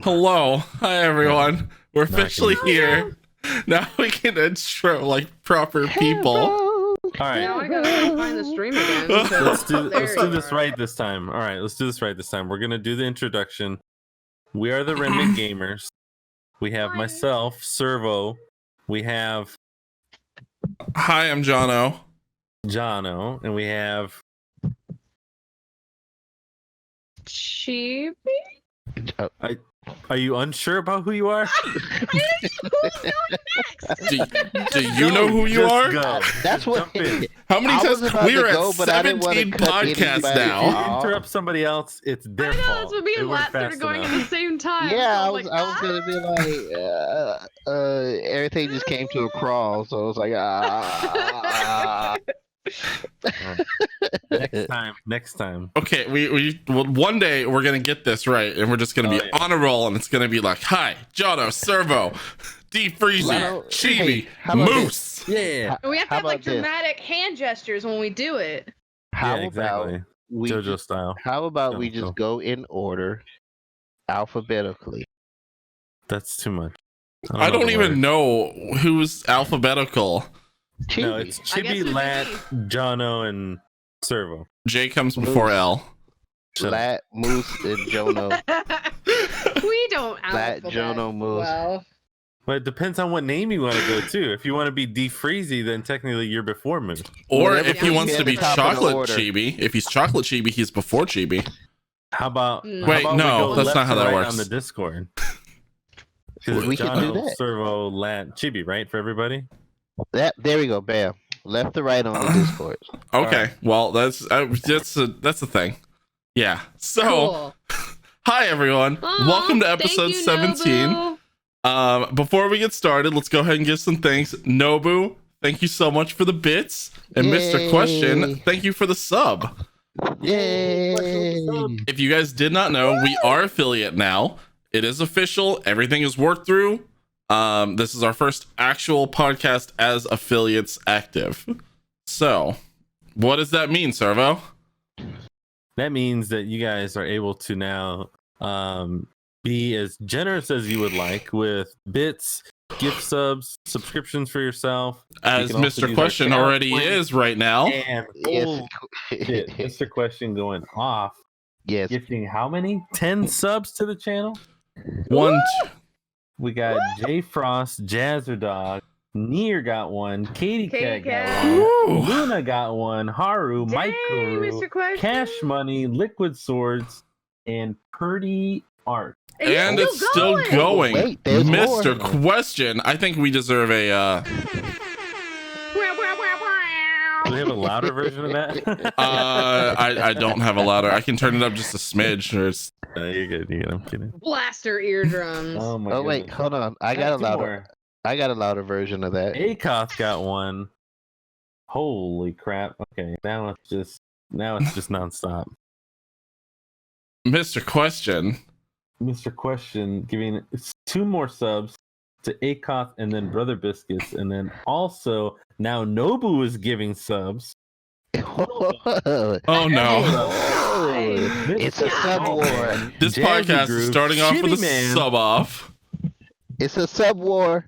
Hello. Hi, everyone. We're officially Hello. here. Now we can intro like proper people. All right, Now I gotta find the stream again. Let's There let's you do this are. right this time. All right, let's do this right this time. We're gonna do the introduction. We are the Remnant Gamers. We have Hi. myself, Servo. We have Hi, I'm Jono. Jono, and we have Chibi? Are you unsure about who you are? Do you know who you Just are? Go. That's what. Jump in. How many I times? was about We to are go, at but I didn't wanna 17 cut podcasts anybody now. off. Interrupt somebody else. It's their I know, fault. that's what me They and weren't Lat started fast going at enough. the same time. Yeah, I so was. like, I was gonna be like, everything just came to a crawl, so I was like, Next time. Okay, well, one day we're gonna get this right, and we're just gonna be yeah. on a roll, and it's gonna be like, "Hi, Jono, Servo, Deep Freezy, Well, Chibi, hey, how about Moose." Yeah. And we have to How have like about this? dramatic hand gestures when we do it. How Yeah, about exactly. we? JoJo Just, style. how about we Go. just go in order, alphabetically? That's too much. I don't the even word. know who's alphabetical. No, Chibi. it's I guess it Chibi, would Lat, be Jono, and Servo. J comes before L. Shut up. Lat, Moose, and Jono. We don't Lat, alphabet Jono, Moose. well. But it depends on what name you want to go to. If you want to be Defreezy, then technically you're before Moose. Or Whatever if he comes wants at to the be top of the chocolate order. chibi, if he's chocolate chibi, he's before chibi. How about? Mm. how Wait, about we no, go that's left not how to that right works. On the Discord. 'Cause We can do Jono, that. Servo, Lat, Chibi, right for everybody. There we go. Bam. Left to right on the Discord. Okay, well that's the thing. Yeah. So, Cool. hi everyone. Aw, Welcome to thank episode you, 17. Nobu. Before we get started, let's go ahead and give some thanks. Nobu, thank you so much for the bits, and Mr. Yay. Question, thank you for the sub. Yay! If you guys did not know, we are affiliate now. It is official. Everything is worked through. This is our first actual podcast as affiliates active. So, what does that mean, Servo? That means that you guys are able to now be as generous as you would like with bits, gift subs, subscriptions for yourself. As can also Mr. use our Question channel already point. is right now. And Yes. oh, shit, Mr. Question going off. Yes. Gifting how many? 10 subs to the channel? One, We got Jay Frost, Jazzerdog, Near got one, Katie Cat Katie got Cat. one, Ooh. Luna got one, Haru, Dang, Mike Guru, Mr. Question. Cash Money, Liquid Swords, and Purdy Art. and it's still going. Wait, there's Mr. more. Question, I think we deserve a Do they have a louder version of that? I don't have a louder. I can turn it up just a smidge. Or it's, You're good. You're good. I'm kidding. Blaster eardrums. Oh my Oh wait, goodness. hold on. I got a Two louder. more. I got a louder version of that. Akoth got one. Holy crap. Okay, now it's just nonstop. Mr. Question. Mr. Question giving 2 more subs to Akoth and then Brother Biscuits, and then also now Nobu is giving subs. Oh, Oh no. it's a sub war. This Jazzy podcast is Groove, starting off with a Shitty Man. sub off. It's a sub war.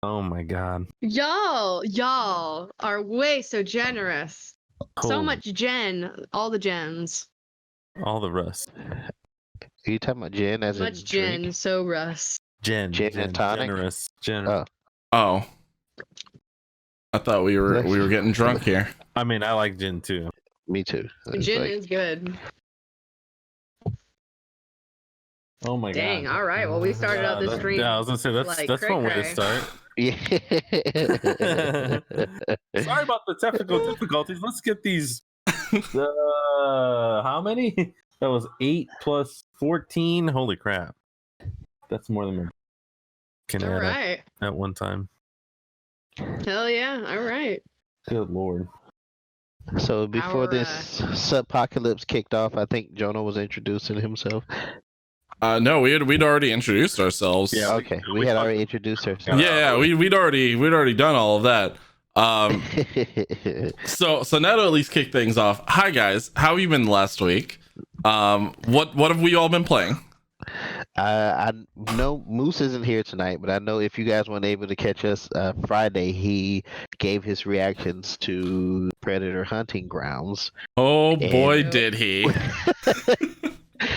Oh my god. Y'all are way so generous. So Holy- much gen, all the gens. all the rust. Are you talking about gin as Much in gen, drink? so Russ. Gin and tonic? Generous. Oh. I thought we were getting drunk here. I mean, I like gin too. Me too. It's Gin like- is good. Oh my Dang, god. all right. Well, we started out this that- stream. Yeah, I was gonna say that's like one way to cray-cray. start. Yeah. Sorry about the technical difficulties. Let's get these. How many? That was 8 plus 14. Holy crap! That's more than I can All add up right. at one time. Hell yeah. All right. Good lord. So before Our, this subpocalypse kicked off, I think Jonah was introducing himself. No, we'd already introduced ourselves. Yeah. Okay, we had already introduced ourselves. Yeah, we'd already done all of that. So now to at least kick things off. Hi guys, how have you been last week? What have we all been playing? I know Moose isn't here tonight, but I know if you guys weren't able to catch us Friday, he gave his reactions to Predator Hunting Grounds. Oh boy, And did he!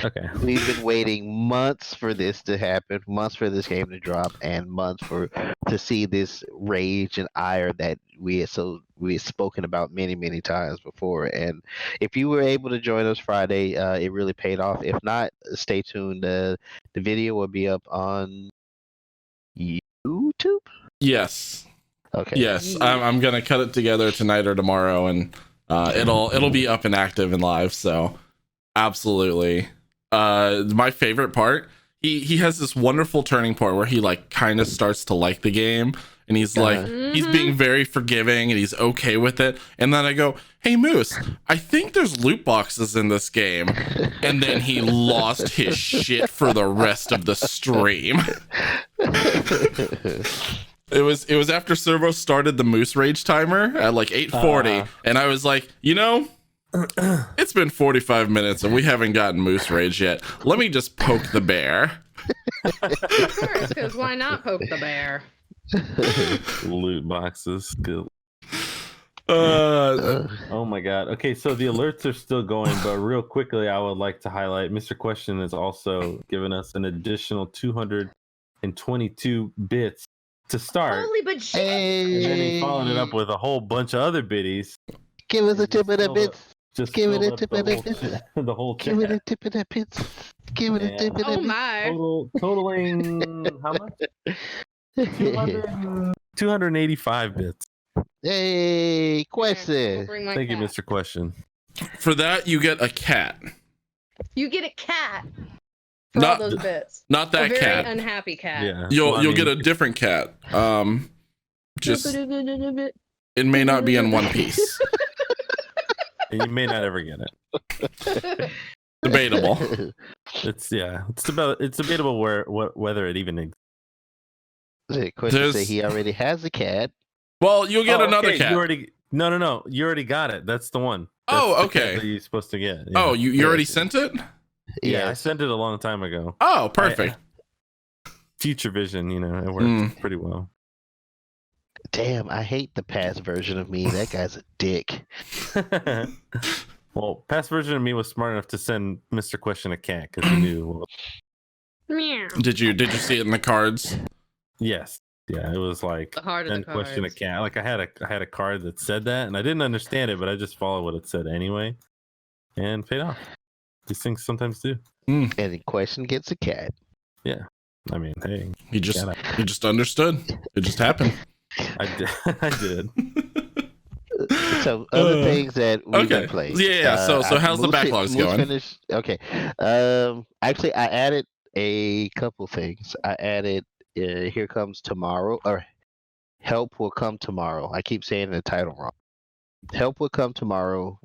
Okay. we've been waiting months for this to happen, months for this game to drop, and months for to see this rage and ire that we had spoken about many times before. And if you were able to join us Friday, it really paid off. If not, stay tuned. The video will be up on YouTube. Yes, Okay. yes. I'm gonna cut it together tonight or tomorrow, and it'll be up and active and live. So absolutely. My favorite part, he has this wonderful turning point where he like kind of starts to like the game, and he's like he's being very forgiving and he's okay with it. And then I go, "Hey Moose, I think there's loot boxes in this game." And then he lost his shit for the rest of the stream. It was after Servo started the Moose Rage timer at like 8:40, and I was like, it's been 45 minutes and we haven't gotten Moose Rage yet. Let me just poke the bear. Of course, because why not poke the bear? Loot boxes. Good. Uh, Oh my god. Okay, so the alerts are still going, but real quickly, I would like to highlight Mr. Question has also given us an additional 222 bits to start. Holy but shit! And then he followed it up Hey, with a whole bunch of other biddies. give us a tip of that bits. Just Give it filled a up tip the of that whole bits. shit- the whole Give it a chat. tip of that bits. Give it a Yeah. tip of that Oh bits. my! Totaling how much? 285 bits. Hey, I'll question. bring my Thank you, cat. Mr. Question. for that, you get a cat. You get a cat for Not- all those bits. Not A that very cat. unhappy cat. Yeah. You'll Well, I you'll mean, get a different cat. Just It's it may not be in one piece. and you may not ever get it. Debatable. It's debatable whether it even exists. The question There's- say he already has a cat. Well, you'll get another okay, cat. You already no. You already got it. That's the one. Oh, That's the cat okay. that you're supposed to get. Yeah. Oh, you already sent it? yeah. I Yes. sent it a long time ago. Oh, perfect. Future vision, it works Mm. pretty well. Damn, I hate the past version of me. That guy's a dick. Well, past version of me was smart enough to send Mr. Question a cat because he knew. Well, Meow. Did you see it in the cards? yes, yeah, it was like The heart of the send question a cards. cat. Like I had a card that said that, and I didn't understand it, but I just followed what it said anyway, and paid off. These things sometimes do. And the question gets a cat. I mean, hey, He just Yeah. understood. It just happened. I did. I did. So other things that we've okay. been playing. Yeah. So how's the backlogs going? Finished. Okay. Actually, I added a couple things. I added Here Comes Tomorrow, or Help Will Come Tomorrow. I keep saying the title wrong. Help Will Come Tomorrow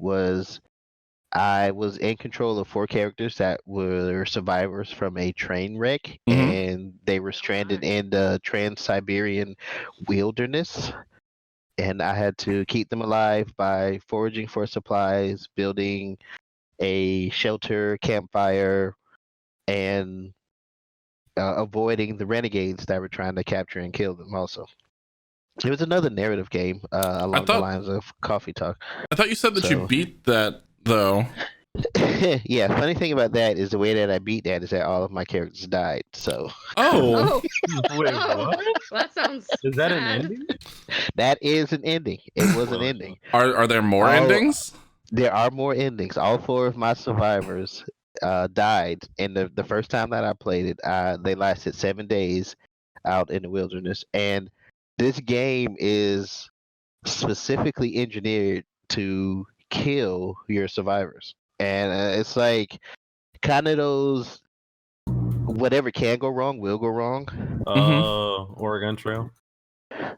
I was in control of 4 characters that were survivors from a train wreck, and they were stranded in the Trans-Siberian wilderness. And I had to keep them alive by foraging for supplies, building a shelter, campfire, and avoiding the renegades that were trying to capture and kill them also. It was another narrative game along the lines of Coffee Talk. I thought you said that you beat that though. Yeah, funny thing about that is the way that I beat that is that all of my characters died. So Oh, Wait, Oh. what? That sounds. Is that an sad. ending? that is an ending. It was an ending. are there more Oh. endings? There are more endings. All 4 of my survivors died, and the first time that I played it, they lasted 7 days out in the wilderness. And this game is specifically engineered to kill your survivors, and it's like kind of those whatever can go wrong will go wrong. Oregon Trail.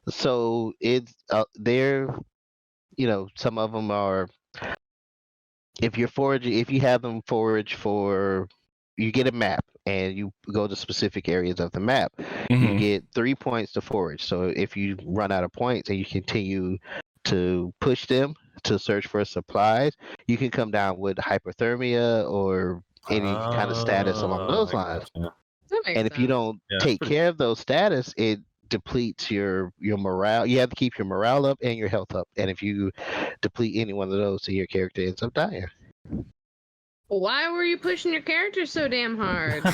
So it's they're some of them are if you have them forage for, you get a map and you go to specific areas of the map, you Mhm. get 3 points to forage. So if you run out of points and you continue to push them to search for supplies, you can come down with hypothermia or any kind of status along those I lines. gotcha. That makes And if you sense. don't Yeah, that's take pretty- care of those status, it depletes your morale. You have to keep your morale up and your health up. And if you deplete any one of those, then your character ends up dying. Why were you pushing your character so damn hard?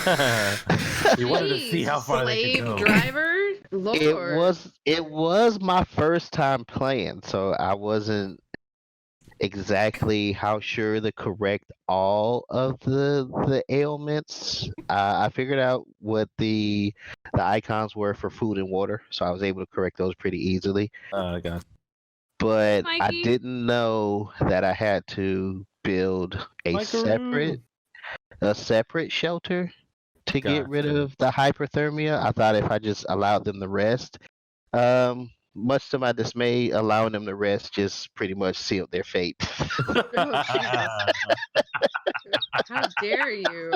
You wanted to see Jeez, how far they slave could go. driver, Lord. It was my first time playing, so I wasn't exactly how sure the correct all of the ailments. I figured out what the icons were for food and water, so I was able to correct those pretty easily. God. But I Mikey? didn't know that I had to build a Microo. separate shelter to get rid Gotcha. of the hyperthermia. I thought if I just allowed them to rest, much to my dismay, allowing them to rest just pretty much sealed their fate. Oh, Jesus. How dare you?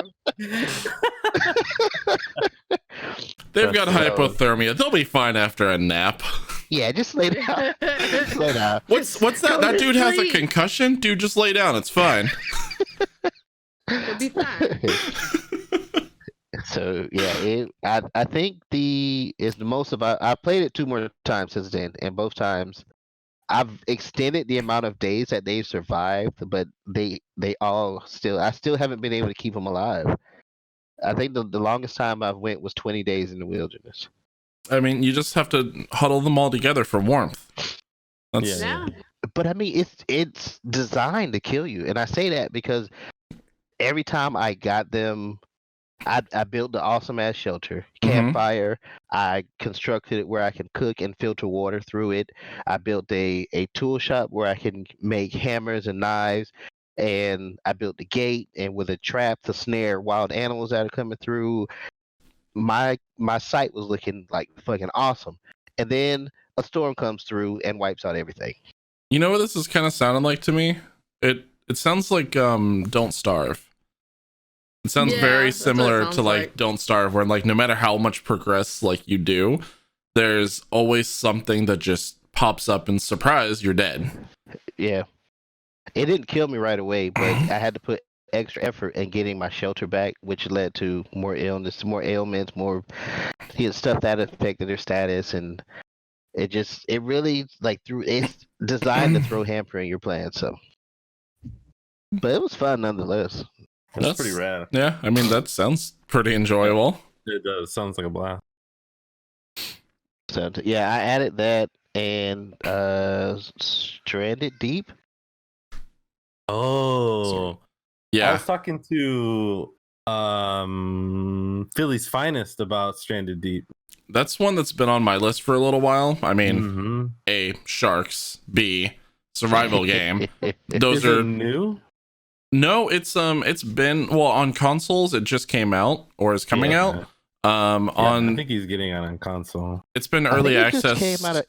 They've got So, hypothermia. They'll be fine after a nap. yeah, just lay down. Just lay down. What's that? Go That to dude has a sleep. concussion? Dude, just lay down. It's fine. You'll be fine. So yeah, I think it's the most about. I played it 2 more times since then, and both times I've extended the amount of days that they've survived, but they all still. I still haven't been able to keep them alive. I think the longest time I've went was 20 days in the wilderness. I mean, you just have to huddle them all together for warmth. That's, Yeah. But I mean, it's designed to kill you, and I say that because every time I got them, I built the awesome ass shelter, campfire. I constructed it where I can cook and filter water through it. I built a tool shop where I can make hammers and knives, and I built the gate and with a trap to snare wild animals that are coming through. My site was looking like fucking awesome, and then a storm comes through and wipes out everything. You know what this is kind of sounding like to me? It sounds like Don't Starve. It sounds Yeah, very that's what it similar sounds to like like. Don't Starve, where like no matter how much progress like you do, there's always something that just pops up and surprise, you're dead. Yeah, it didn't kill me right away, but I had to put extra effort in getting my shelter back, which led to more illness, more ailments, more stuff that affected their status, and it really like it's designed to throw hamper in your plan. So, but it was fun nonetheless. That's pretty rad. Yeah, I mean that sounds pretty enjoyable. It does. Sounds like a blast. So yeah, I added that and Stranded Deep. Oh. I Yeah, was talking to Philly's Finest about Stranded Deep. that's one that's been on my list for a little while. I mean, Mhm. A, sharks, B, survival game. Those Is are it new? no, it's been on consoles, it just came out or is coming Yeah, out. okay. I On think he's getting on console. it's been I think early it just access. came out of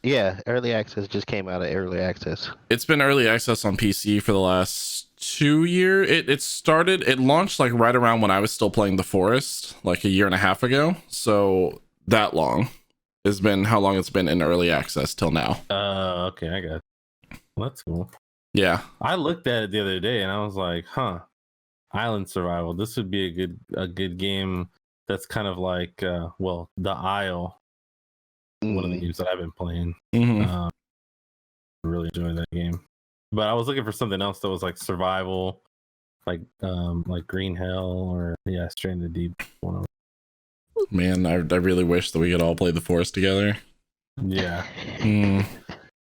early access just came out of early access. It's been early access on PC for the last 2 years. It launched like right around when I was still playing The Forest, like a year and a half ago. So that long has been how long it's been in early access till now. Okay, I got it. Well, that's cool. Yeah. I looked at it the other day and I was like, island survival. This would be a good game that's kind of like The Isle, one of the games that I've been playing. Mhm. Really enjoying that game. But I was looking for something else that was like survival, like Green Hell or Stranded Deep. One of Man, I really wish that we could all play The Forest together. Yeah. Mm.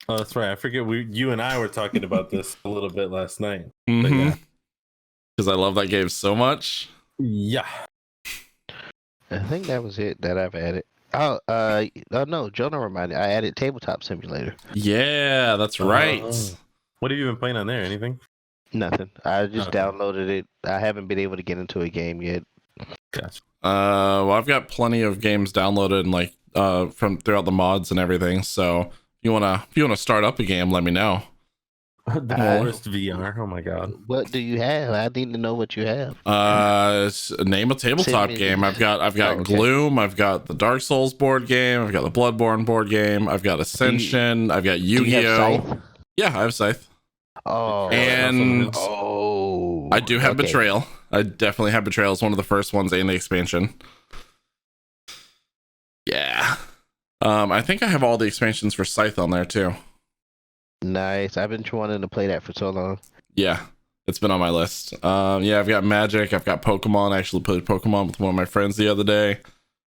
Oh, that's right. I forget you and I were talking about this a little bit last night. Mhm. Because I love that game so much. Yeah. I think that was it that I've added. Oh no, Jonah reminded. I added Tabletop Simulator. Yeah, that's right. What have you been playing on there? Anything? Nothing. I just Okay. downloaded it. I haven't been able to get into a game yet. Gotcha. Well, I've got plenty of games downloaded and like from throughout the mods and everything. So if you wanna start up a game, let me know. The Forest VR. Oh my god. What do you have? I need to know what you have. Name a tabletop Send me- game. I've got Oh, okay. Gloom. I've got the Dark Souls board game. I've got the Bloodborne board game. I've got Ascension. I've got Do you have Yu-Gi-Oh. Scythe? Yeah, I have Scythe. Oh, And oh, I do have okay. Betrayal. I definitely have Betrayal. It's one of the first ones in the expansion. I think I have all the expansions for Scythe on there too. Nice. I've been wanting to play that for so long. Yeah, it's been on my list. Yeah, I've got Magic, I've got Pokemon. I actually played Pokemon with one of my friends the other day,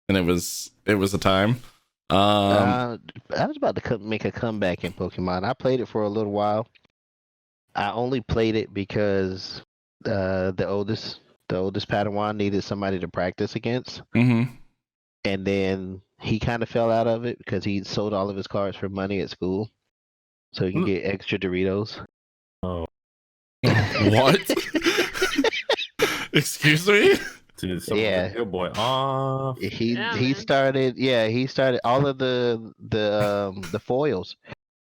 and it was a time. I was about to make a comeback in Pokemon. I played it for a little while. I only played it because the oldest Padawan needed somebody to practice against, Mm-hmm. and then he kind of fell out of it because he sold all of his cards for money at school, so he can get extra Doritos. Oh, What? Excuse me? dude, Yeah. good boy. Oh, He man. started all of the foils.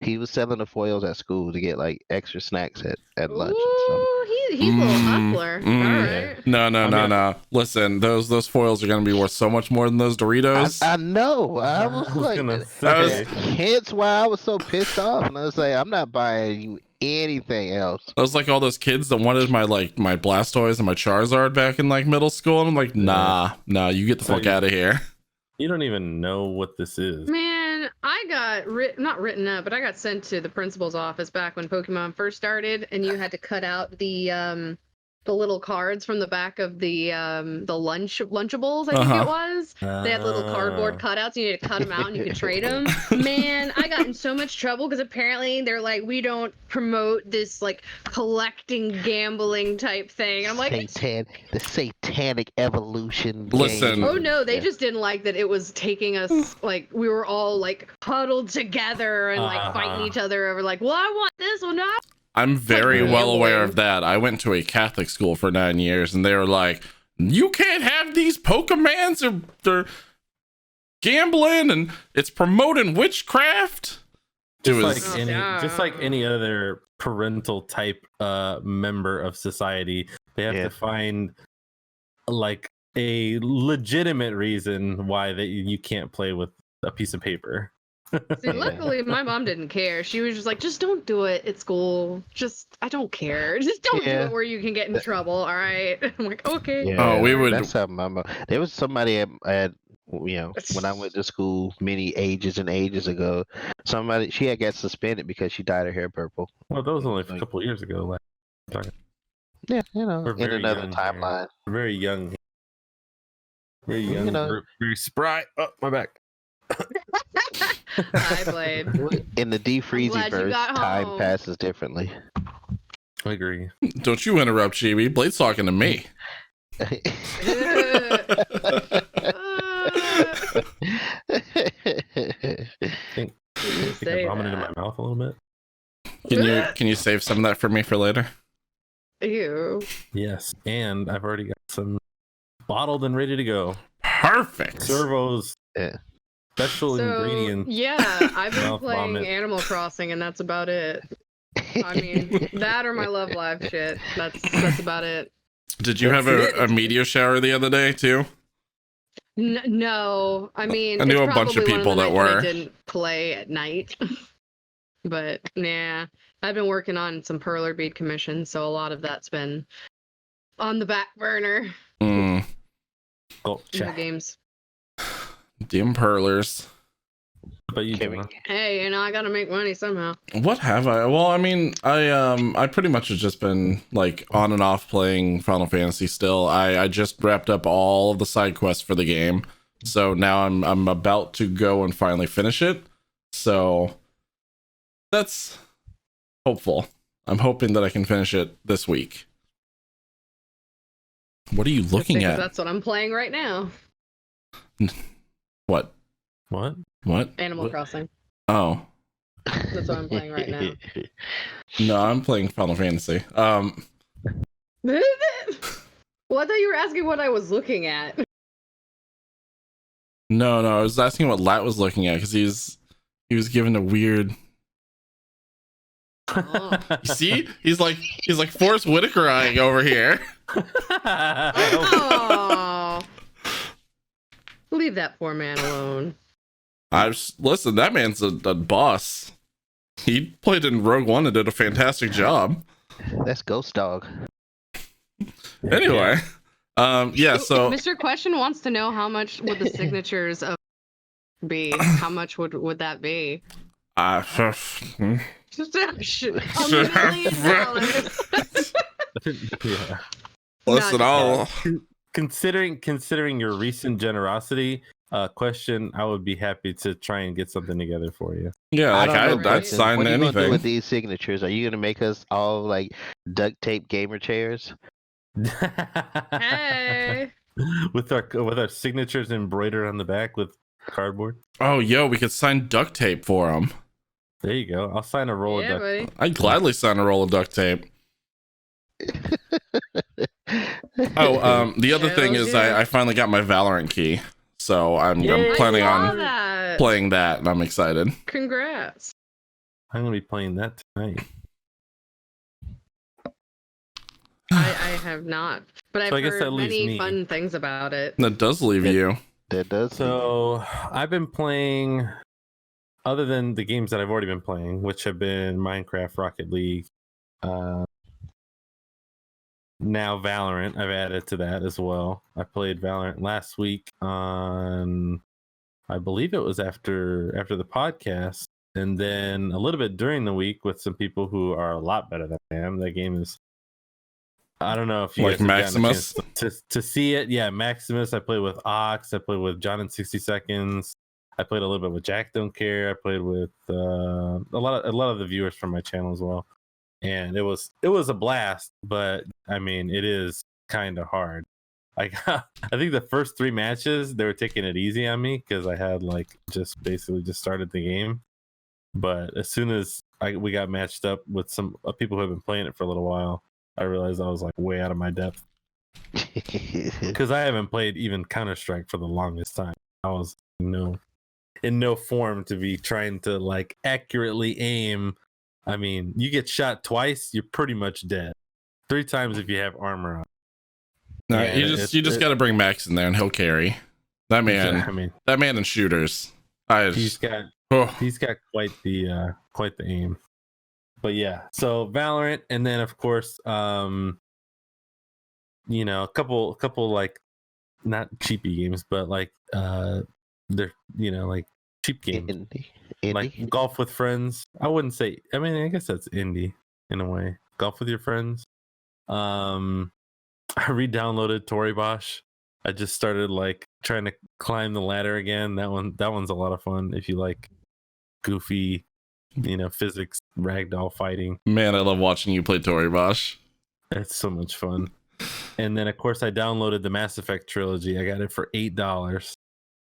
He was selling the foils at school to get like extra snacks at lunch and stuff. Ooh, he's a little hustler. All right. No. Listen, those foils are gonna be worth so much more than those Doritos. I know. I was like, gonna say. hence why I was so pissed off, and I was like, I'm not buying you anything else. I was like all those kids that wanted my Blastoise and my Charizard back in like middle school, and I'm like, nah, you get the fuck out of here. You don't even know what this is. Man, I got not written up, but I got sent to the principal's office back when Pokemon first started, and you had to cut out the little cards from the back of the Lunchables, I think it was. They had little cardboard cutouts, and you had to cut them out and you could trade them. Man, I got in so much trouble because apparently they're like, we don't promote this like collecting, gambling type thing. I'm like, the satanic evolution. Listen. game. oh no, they just didn't like that it was taking us like we were all like huddled together and like fighting each other over like, well, I want this one. No. I'm very Like well aware gambling. of that. I went to a Catholic school for 9 years, and they were like, you can't have these Pokemans, or they're gambling, and it's promoting witchcraft. Just like any other parental type member of society, they have to find like a legitimate reason why that you can't play with a piece of paper. See, luckily my mom didn't care. She was just like, just don't do it at school. I don't care. Just don't do it where you can get in trouble. All right. I'm like, okay. Yeah, Oh, we would. That's how my mom. There was somebody at when I went to school many ages and ages ago. She had got suspended because she dyed her hair purple. Well, that was only a couple of years ago. Yeah, We're in very another young timeline. Very young. Very young. You know- very spry. Oh, my back. I played. In the defreezy glad you verse, got time home. passes differently. I agree. Don't you interrupt, Chibi. Blade's talking to me. I think I vomited in my mouth a little bit. Can you save some of that for me for later? Ew. Yes, and I've already got some bottled and ready to go. Perfect. Servo's Yeah. special ingredients. Yeah, I've been Mouth playing vomit. Animal Crossing, and that's about it. I mean, that or my Love Live shit. That's about it. Did you have a meteor shower the other day too? No, I mean, I knew it's a bunch of probably one people the that nights when I were. didn't play at night. But nah, I've been working on some perler bead commissions, so a lot of that's been on the back burner. Mm, Oh, in the check. games. dim perlers. But you Can we- do. Hey, I gotta make money somehow. What have I? Well, I mean, I pretty much have just been like on and off playing Final Fantasy still. I just wrapped up all of the side quests for the game. So now I'm about to go and finally finish it. So that's hopeful. I'm hoping that I can finish it this week. What are you looking Because at? that's what I'm playing right now. What? What? What? Animal What? Crossing. Oh. That's what I'm playing right now. No, I'm playing Final Fantasy. Well, I thought you were asking what I was looking at. No, I was asking what Lat was looking at because he was given a weird. Oh. You see, he's like Forrest Whitaker-ing over here. Oh. Leave that poor man alone. Listen. That man's a boss. He played in Rogue One and did a fantastic job. That's Ghost Dog. Anyway, yeah. So Mr. Question wants to know how much would the signatures of be? How much would that be? $1 million. Yeah. Listen, Not I'll. Considering your recent generosity, question, I would be happy to try and get something together for you. Yeah, I like don't know, I'd Right. sign What are you gonna do anything. with these signatures? Are you gonna make us all like duct tape gamer chairs? Hey. with our signatures embroidered on the back with cardboard. Oh, yo, we could sign duct tape for them. There you go. I'll sign a roll Yeah, of duct. buddy. I'd gladly sign a roll of duct tape. Oh, the other thing Hells is yeah. I finally got my Valorant key, so I'm Yay. planning I saw on that. playing that, and I'm excited. Congrats. I'm gonna be playing that tonight. I have not, but So I I've guess that heard leaves many me. fun things about it. That does leave you. That does. So I've been playing, other than the games that I've already been playing, which have been Minecraft, Rocket League, now Valorant. I've added to that as well. I played Valorant last week on, I believe it was after the podcast, and then a little bit during the week with some people who are a lot better than I am. That game is, I don't know if you Like guys have gotten a Maximus? chance to see it. Yeah, Maximus. I played with Ox. I played with John in 60 Seconds. I played a little bit with Jack Don't Care. I played with a lot of the viewers from my channel as well, and it was a blast. But I mean, it is kind of hard. I think the first 3 matches they were taking it easy on me because I had like basically just started the game. But as soon as we got matched up with some people who have been playing it for a little while, I realized I was like way out of my depth because I haven't played even Counter-Strike for the longest time. I was in no form to be trying to like accurately aim. I mean, you get shot twice, you're pretty much dead. 3 times if you have armor on. No, Yeah, you just got to bring Max in there, and he'll carry. That man, I mean, that man in shooters. he's got quite the aim. But yeah, so Valorant, and then of course, a couple like not cheapy games, but like they're like cheap games, Indie. like Golf with Friends. I wouldn't say. I mean, I guess that's indie in a way. Golf with your friends. I re-downloaded Tory Bosch. I just started like trying to climb the ladder again. That one's a lot of fun if you like goofy, physics, ragdoll fighting. Man, I love watching you play Tory Bosch. It's so much fun. And then of course I downloaded the Mass Effect trilogy. I got it for $8.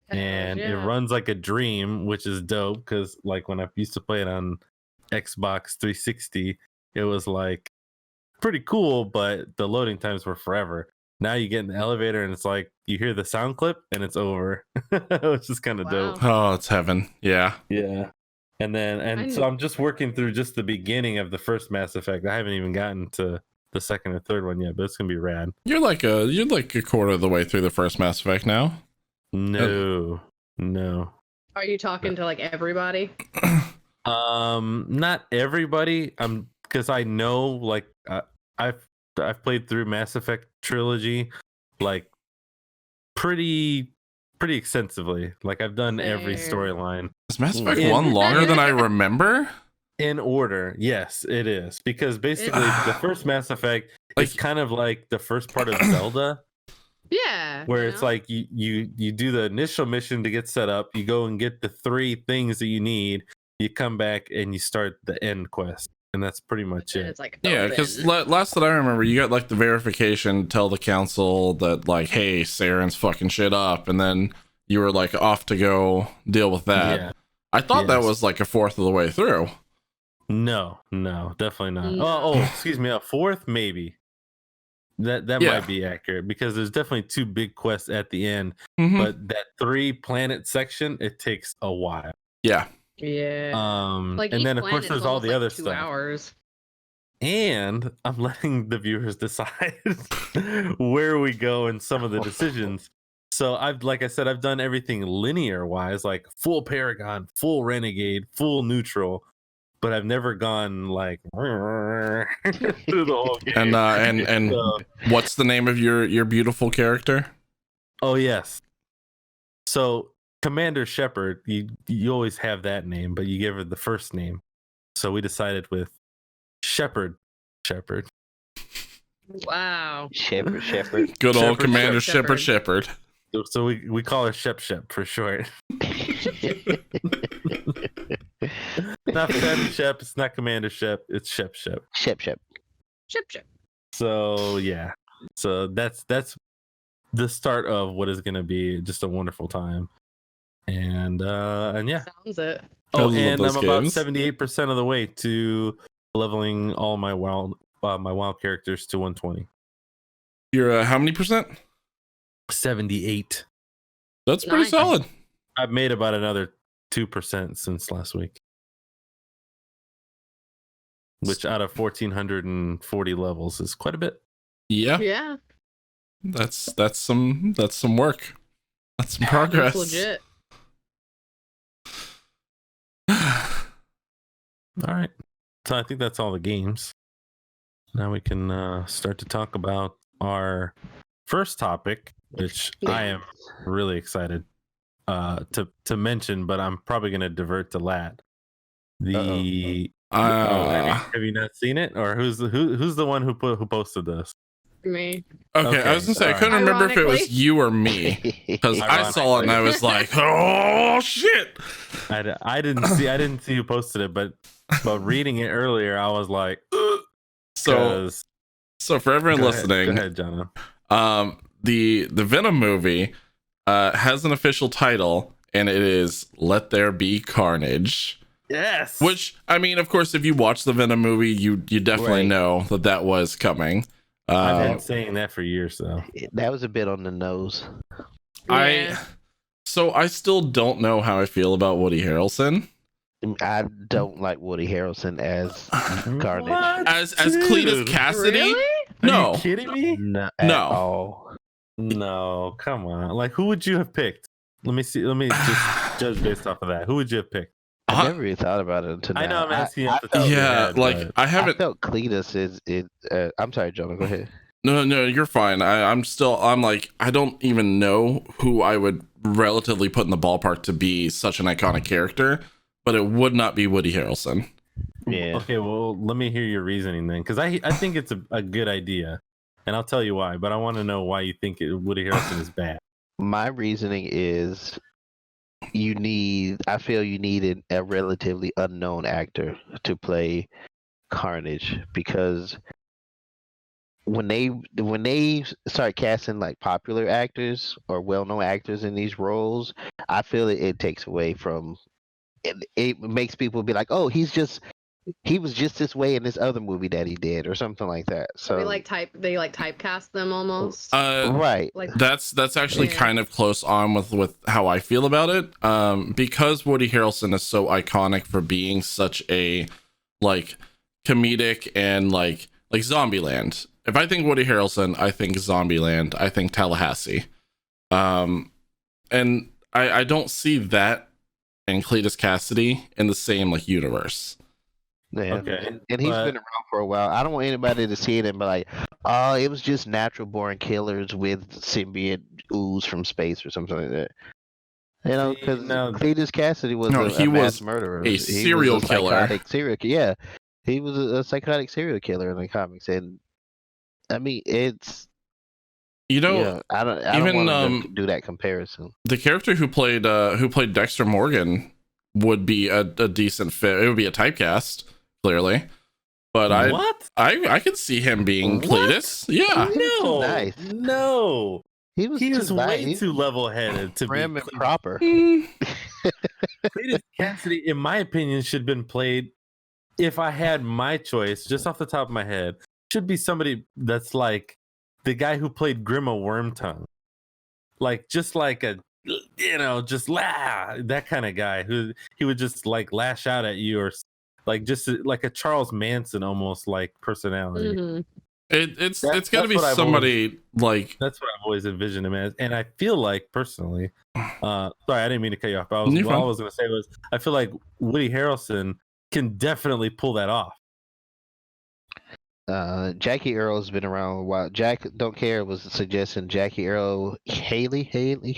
And it runs like a dream, which is dope because like when I used to play it on Xbox 360, it was like pretty cool, but the loading times were forever. Now you get in the elevator and it's like you hear the sound clip and it's over, which is kind of dope. Oh, it's heaven. Yeah. Yeah. And so I'm just working through just the beginning of the first Mass Effect. I haven't even gotten to the second or third one yet, but it's gonna be rad. You're like a quarter of the way through the first Mass Effect now. No. Are you talking to like everybody? Not everybody. Because I know like I've played through Mass Effect trilogy like pretty extensively. Like I've done every Fair. storyline. Is Mass Effect 1 longer than I remember? In order, yes, it is. Because basically the first Mass Effect is kind of like the first part of Zelda. Yeah. Where it's like you do the initial mission to get set up, you go and get the 3 things that you need, you come back and you start the end quest. And that's pretty much it. It's like Yeah, because last that I remember, you got like the verification, tell the council that like, hey, Saren's fucking shit up, and then you were like off to go deal with that. Yeah. I thought that was like a fourth of the way through. No, definitely not. No. Oh, excuse me, a fourth maybe. That might be accurate because there's definitely 2 big quests at the end, but that 3 planet section it takes a while. Yeah. Like and then of course there's all the other 2 stuff. hours. And I'm letting the viewers decide where we go in some of the decisions. So like I said, I've done everything linear wise, like full Paragon, full Renegade, full neutral, but I've never gone like through the whole game. And what's the name of your beautiful character? Oh yes. So Commander Shepard, you always have that name, but you give her the first name. So we decided with Shepard. Wow. Shepherd. Good old Shepherd, Commander Shepherd. Shepard. So we call her Shep for short. Not Fem Shep, it's not Commander Shep, it's Shep. Shep. Ship. So yeah. So that's the start of what is gonna be just a wonderful time. And yeah. Sounds it. I Oh, love and those I'm about games. 78% of the way to leveling all my wild characters to 120. You're how many percent? 78. That's pretty Nice. solid. I've made about another 2% since last week. Which out of 1,440 levels is quite a bit. Yeah, Yeah. that's some work. That's some That's progress. legit. All right. So I think that's all the games. Now we can start to talk about our first topic, which I am really excited to mention, but I'm probably going to divert to Lat. Have you not seen it, or who's the one who posted this? Me. Okay, I was gonna say I couldn't remember if it was Ironically. you or me because I saw it and I was like, "Oh shit!" I didn't see who posted it, but reading it earlier, I was like, So for everyone listening, go ahead, John. The Venom movie has an official title, and it is "Let There Be Carnage." Yes. Which, I mean, of course, if you watch the Venom movie, you definitely know that was coming. I've been saying that for years, though. That was a bit on the nose. Yeah. I still don't know how I feel about Woody Harrelson I don't like Woody Harrelson as Carnage. What? as Cletus Cassidy. Really? No, Are you kidding me? No. No. All. No, come on. Like, who would you have picked? Let me see. Let me just judge based off of that. Who would you have picked? I never really thought about it until now. I know I'm asking you. I off the top of your yeah, head, like but- I I haven't. felt Cletus is. I'm sorry, Jonah. Go ahead. No, you're fine. I'm like, I don't even know who I would relatively put in the ballpark to be such an iconic character, but it would not be Woody Harrelson. Yeah. Okay, well, let me hear your reasoning then, because I think it's a good idea, and I'll tell you why. But I want to know why you think Woody Harrelson is bad. My reasoning is I feel you needed a relatively unknown actor to play Carnage, because when they start casting like popular actors or well-known actors in these roles, I feel it takes away from it makes people be like, oh, he was just this way in this other movie that he did or something like that. So they typecast them almost. right. Like That's actually Yeah. kind of close on with how I feel about it. Because Woody Harrelson is so iconic for being such a like comedic and like Zombieland. If I think Woody Harrelson, I think Zombieland. I think Tallahassee. And I don't see that and Cletus Cassidy in the same like universe. Yeah. Okay, And he's but- been around for a while. I don't want anybody to see it and be like, oh, it was just natural born killers with symbiote ooze from space or something like that. You know, See, because no. Cletus Cassidy was No, a he mass was murderer. a He serial was a killer. psychotic serial yeah. He was a psychotic serial killer in the comics. And I mean, it's, You know, yeah, I don't even, want to do that comparison. the character who played Dexter Morgan would be a decent fit. It would be a typecast, clearly. But What? I could see him being What? Cletus. Yeah. No, Nice. no. He was He is way nice. too level-headed to be Prim and Cletus. proper. Cletus Cassidy, in my opinion, should have been played. If I had my choice, just off the top of my head, should be somebody that's like the guy who played Grima Wormtongue, like just like a just that kind of guy who he would just like lash out at you, or like just like a Charles Manson almost like personality. mhm. It's That's got to be what I've somebody like That's what I've always envisioned him as, and I feel like personally, sorry, I didn't mean to cut you off. But You're what I fine. was going to say was, I feel like Woody Harrelson can definitely pull that off. Jackie Earl's been around a while. Jack Don't Care was suggesting Jackie Earl Haley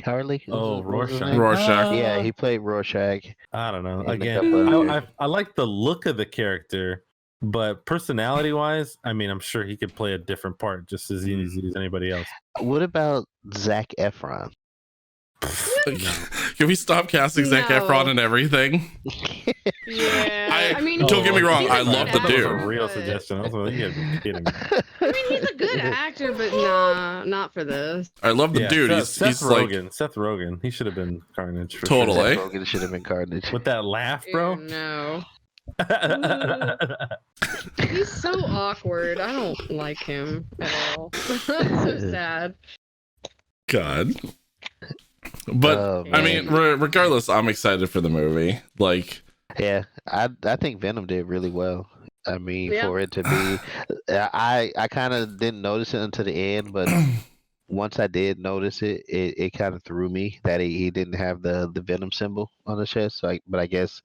Harley. Oh, What was his Rorschach. name? Rorschach. Yeah, he played Rorschach I don't know. and a Again, couple other. I like the look of the character, but personality wise, I mean, I'm sure he could play a different part just as easy as anybody else. What about Zac Efron? Can we stop casting Zac No. Efron and everything? Yeah. I mean, Don't get me wrong, he's a I love good the That was dude. a actor, real but- suggestion. I was like, you gotta be kidding me. I mean, he's a good actor, but nah, not for this. I love the Yeah, dude. Seth He's like Rogen. Seth Rogen. He should have been Carnage. For Totally. Sure. Rogen should have been Carnage. With that laugh, Ew, bro. no. He's so awkward. I don't like him at all. So sad. God. But Oh, I man. mean, regardless, I'm excited for the movie. Like, Yeah, I think Venom did really well. I mean, Yeah. for it to be, I kind of didn't notice it until the end, but once I did notice it, it kind of threw me that he didn't have the Venom symbol on the chest. So but I guess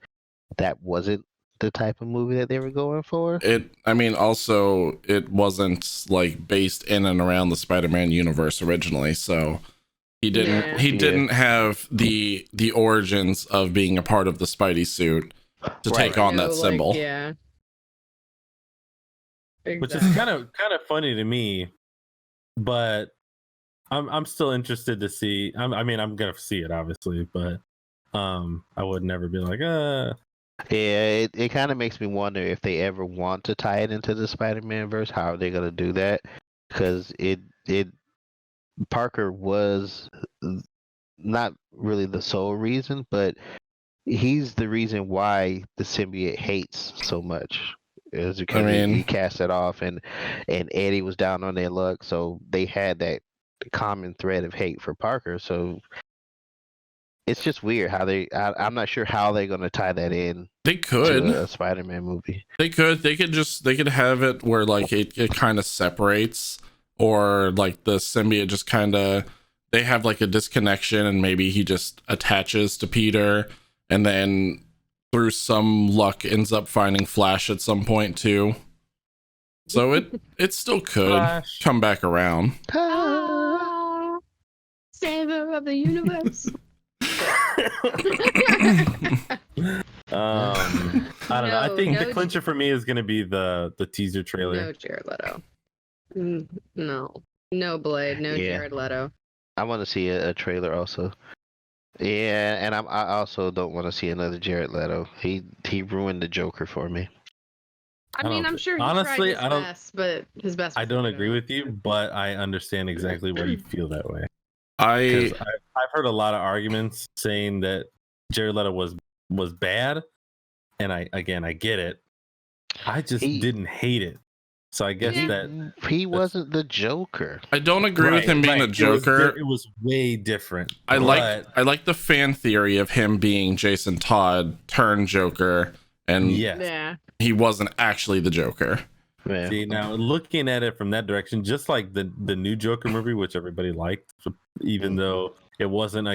that wasn't the type of movie that they were going for. I mean, also, it wasn't like based in and around the Spider-Man universe originally, so he Yeah. didn't have the origins of being a part of the Spidey suit to Right. take on No, that like, symbol. yeah. Which is Exactly. kind of funny to me, but I'm still interested to see. I mean, I'm gonna see it obviously, but I would never be like, Yeah, it kind of makes me wonder if they ever want to tie it into the Spider-Man verse, how are they gonna do that? Because it Parker was not really the sole reason, but he's the reason why the symbiote hates so much. Is because I mean- he cast it off, and Eddie was down on their luck, so they had that common thread of hate for Parker. So it's just weird how I'm not sure how they're gonna tie that in They to could. a Spider-Man movie. They could have it where like it kind of separates, or like the symbiote just kind of, they have like a disconnection and maybe he just attaches to Peter and then through some luck ends up finding Flash at some point too. So it still could Flash. come back around. Ah, savior of the universe. I don't know. I No, think no, the clincher for me is gonna be the teaser trailer. No Jared Leto. No Blade. No Yeah. Jared Leto. I want to see a trailer also. Yeah, and I also don't want to see another Jared Leto. He ruined the Joker for me. I I mean, don't I'm thi- sure he honestly, tried his I don't- best, but his best. I was don't not agree good. with you, but I understand exactly why you feel that way. I Because I've heard a lot of arguments saying that Jared Leto was bad, and I get it. I just He- didn't hate it, so I guess Yeah. that He wasn't the Joker. I don't agree with him being the Joker. It was way different. I but like the fan theory of him being Jason Todd turned Joker, and yes. Yeah. he wasn't actually the Joker. Man. See, now looking at it from that direction, just like the new Joker movie, which everybody liked, even though it wasn't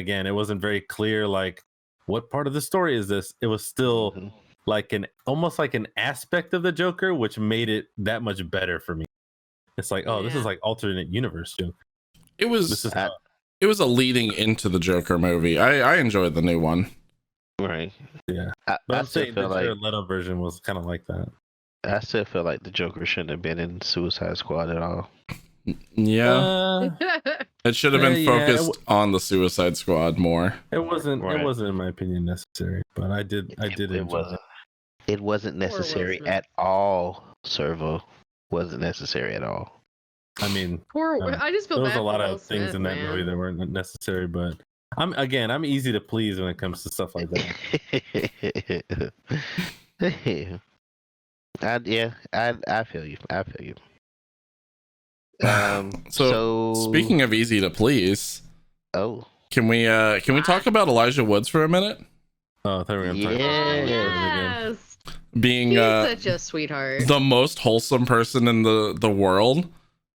very clear like what part of the story is this. It was still Mhm. like almost like an aspect of the Joker, which made it that much better for me. It's like, oh, this is Yeah. like alternate universe Joker. It was This is it was a leading into the Joker movie. I enjoyed the new one. Right. Yeah. I But I'm still saying the feel like Jared Leto version was kind of like that. I still feel like the Joker shouldn't have been in Suicide Squad at all. Yeah, Uh, it should have been yeah, it focused on the Suicide Squad more. it wasn't. Right. It wasn't, in my opinion, necessary. But I did. It enjoy wasn't. It wasn't Will necessary Smith. at all. Servo wasn't necessary at all. I mean, Poor. I just feel there was bad a lot for of Will things Smith, in that man. movie that weren't necessary. But I'm easy to please when it comes to stuff like that. I feel you. I feel you. So, speaking of easy to please, oh can we talk about Elijah Woods for a minute? Oh, I thought we were gonna talk Oh, about it again. yes. Being He's such a sweetheart. the most wholesome person in the world,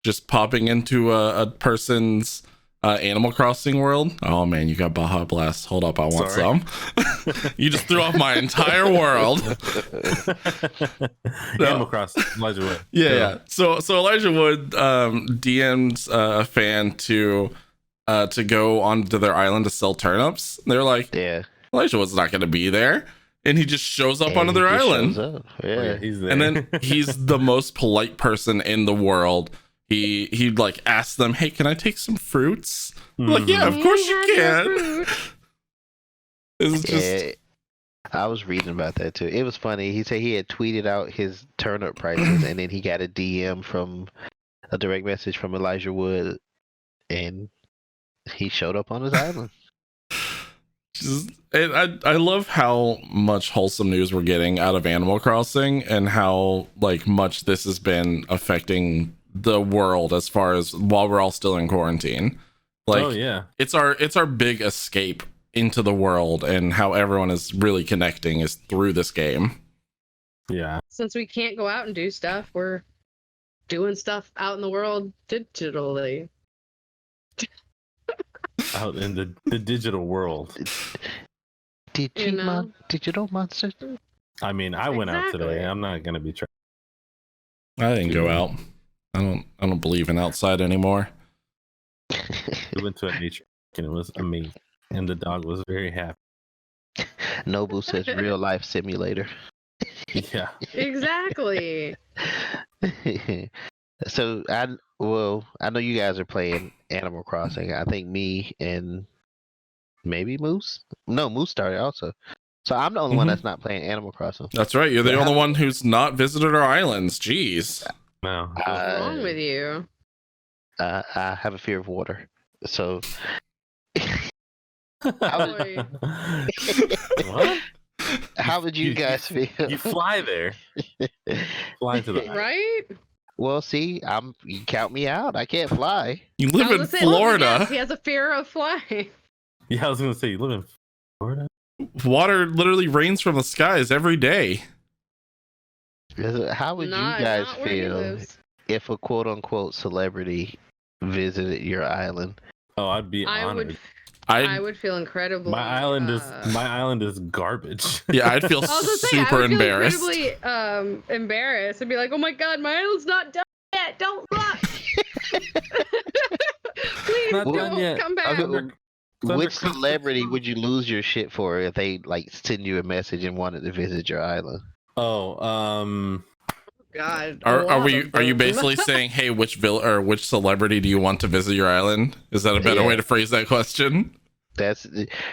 just popping into a person's Animal Crossing world. Oh man, you got Baja Blast. Hold up, I want Sorry. some. You just threw off my entire world. Animal Crossing, Elijah Wood. Yeah. So Elijah Wood DM'd a fan to go onto their island to sell turnips. They're like, Yeah. Elijah Wood's not going to be there, and he just shows up And onto he their just island. shows up. Oh, Yeah. yeah, he's there. And then he's the most polite person in the world. He like asks them, "Hey, can I take some fruits?" I'm like, yeah, of course you can. It's just Yeah, I was reading about that too. It was funny. He said he had tweeted out his turnip prices, and then he got a DM from a direct message from Elijah Wood, and he showed up on his island. I love how much wholesome news we're getting out of Animal Crossing, and how like much this has been affecting the world as far as while we're all still in quarantine. Like, oh yeah, it's our big escape into the world, and how everyone is really connecting is through this game. yeah. Since we can't go out and do stuff, we're doing stuff out in the world digitally. Out in the digital world. Digital monster. I mean, I went out today. Exactly. I'm not gonna be trying. I didn't go out. I don't believe in outside anymore. We went to a nature park and it was amazing, and the dog was very happy. Nobu says real life simulator. Yeah. Exactly. So I know you guys are playing Animal Crossing. I think me and maybe Moose. No, Moose started also. So I'm the only one Mhm. that's not playing Animal Crossing. That's right. You're the Yeah. only one who's not visited our islands. Jeez. No. What's wrong with you? I have a fear of water. So Boy. What? how would you guys feel? You fly there. Fly to the Right? Well, see, you count me out. I can't fly. You live I was in gonna say, Florida. yes, he has a fear of flying. Yeah, I was gonna say you live in Florida. Water literally rains from the skies every day. How would Not- you guys not where he feel lives. if a quote unquote celebrity visited your island? Oh, I'd be I honored. I would feel incredibly. My island is garbage. Yeah, I'd feel I was gonna say, super I would embarrassed. feel incredibly embarrassed and be like, "Oh my god, my island's not done yet. Don't look. Please Not don't done yet. come back." Under- it's under Which Christmas. celebrity would you lose your shit for if they like send you a message and wanted to visit your island? Oh, God, a Are lot we? of Are you them. basically saying, hey, which celebrity do you want to visit your island? Is that a better Yeah. way to phrase that question? That's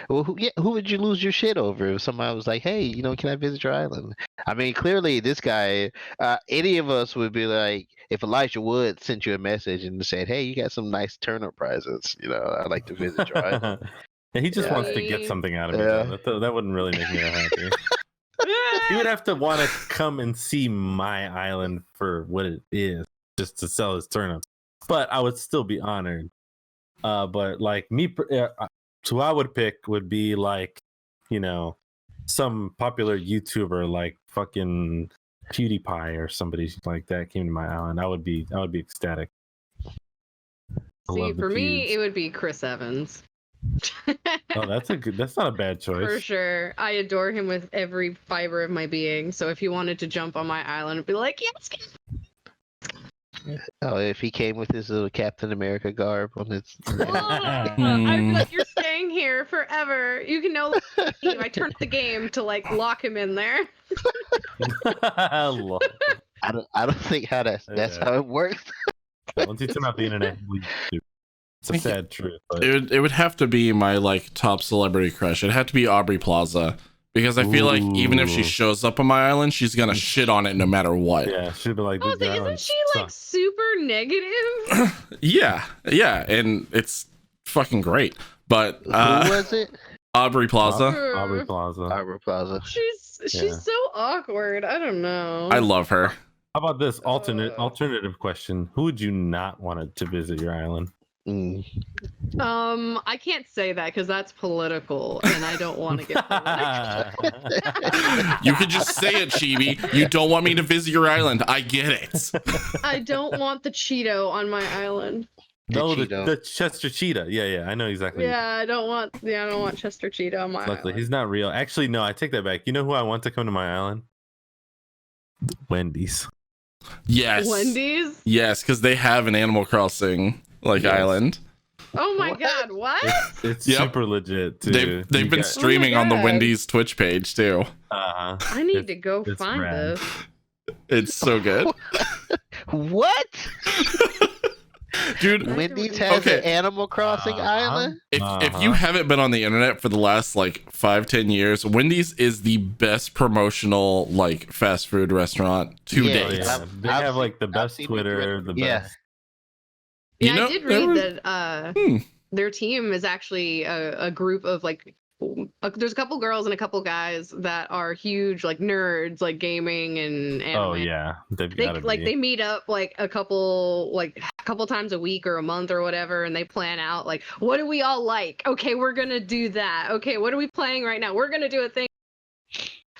well, who would you lose your shit over if somebody was like, "Hey, can I visit your island?" I mean, clearly this guy, any of us would be like, if Elijah Wood sent you a message and said, "Hey, you got some nice turnip prizes, I'd like to visit your island." yeah, he just Yeah. wants to get something out of me. Yeah. though. That wouldn't really make me that happy. He would have to want to come and see my island for what it is, just to sell his turnips. But I would still be honored. But like me, who I would pick would be like, some popular YouTuber like fucking PewDiePie or somebody like that came to my island. I would be ecstatic. I See, love the for me, Pews. it would be Chris Evans. Oh, that's not a bad choice. For sure. I adore him with every fiber of my being. So if he wanted to jump on my island, I'd be like, yes. Oh, if he came with his little Captain America garb on his. I'd be like, you're staying here forever. You can no longer leave. I turned the game to like lock him in there. Lol. I don't think that's Yeah. how it works. Once you turn off the internet, it's a sad truth. But It would have to be my like top celebrity crush. It'd have to be Aubrey Plaza, because I feel like even if she Ooh. shows up on my island, she's gonna shit on it no matter what. yeah, she'd be like, Oh, "This isn't island she like sucks." super negative? Yeah, and it's fucking great. But Who was it? Aubrey Plaza, Aubrey Plaza. Arbor Plaza. She's Yeah. so awkward. I don't know. I love her. How about this alternative question? Who would you not want to visit your island? Mm. I can't say that because that's political, and I don't want to get political. You could just say it, Chibi. You don't want me to visit your island. I get it. I don't want the Cheeto on my island. No, Cheeto. the Chester Cheetah. Yeah, I know exactly. Yeah, I don't want Chester Cheetah on my Luckily, island. he's not real. Actually, no, I take that back. You know who I want to come to my island? Wendy's. Yes. Wendy's? Yes, because they have an Animal Crossing Yes. island. Oh my What? god, what? It's Yep. super legit too. They've been streaming on the God. Wendy's Twitch page too. I need to go it's find rad. this. It's so good. What? Dude, Wendy's has Okay. an Animal Crossing island? if you haven't been on the internet for the last like 5-10 years, Wendy's is the best promotional like fast food restaurant to Yeah, Oh, date. yeah. I've- They I've have like the I've best seen Twitter, the the yeah. best. You Yeah, know, I did there read were- that their team is actually a group of like there's a couple girls and a couple guys that are huge like nerds like gaming and anime. Oh yeah, they've They got to like be. they meet up like a couple times a week or a month or whatever, and they plan out like what do we all like? Okay, we're gonna do that. Okay, what are we playing right now? We're gonna do a thing.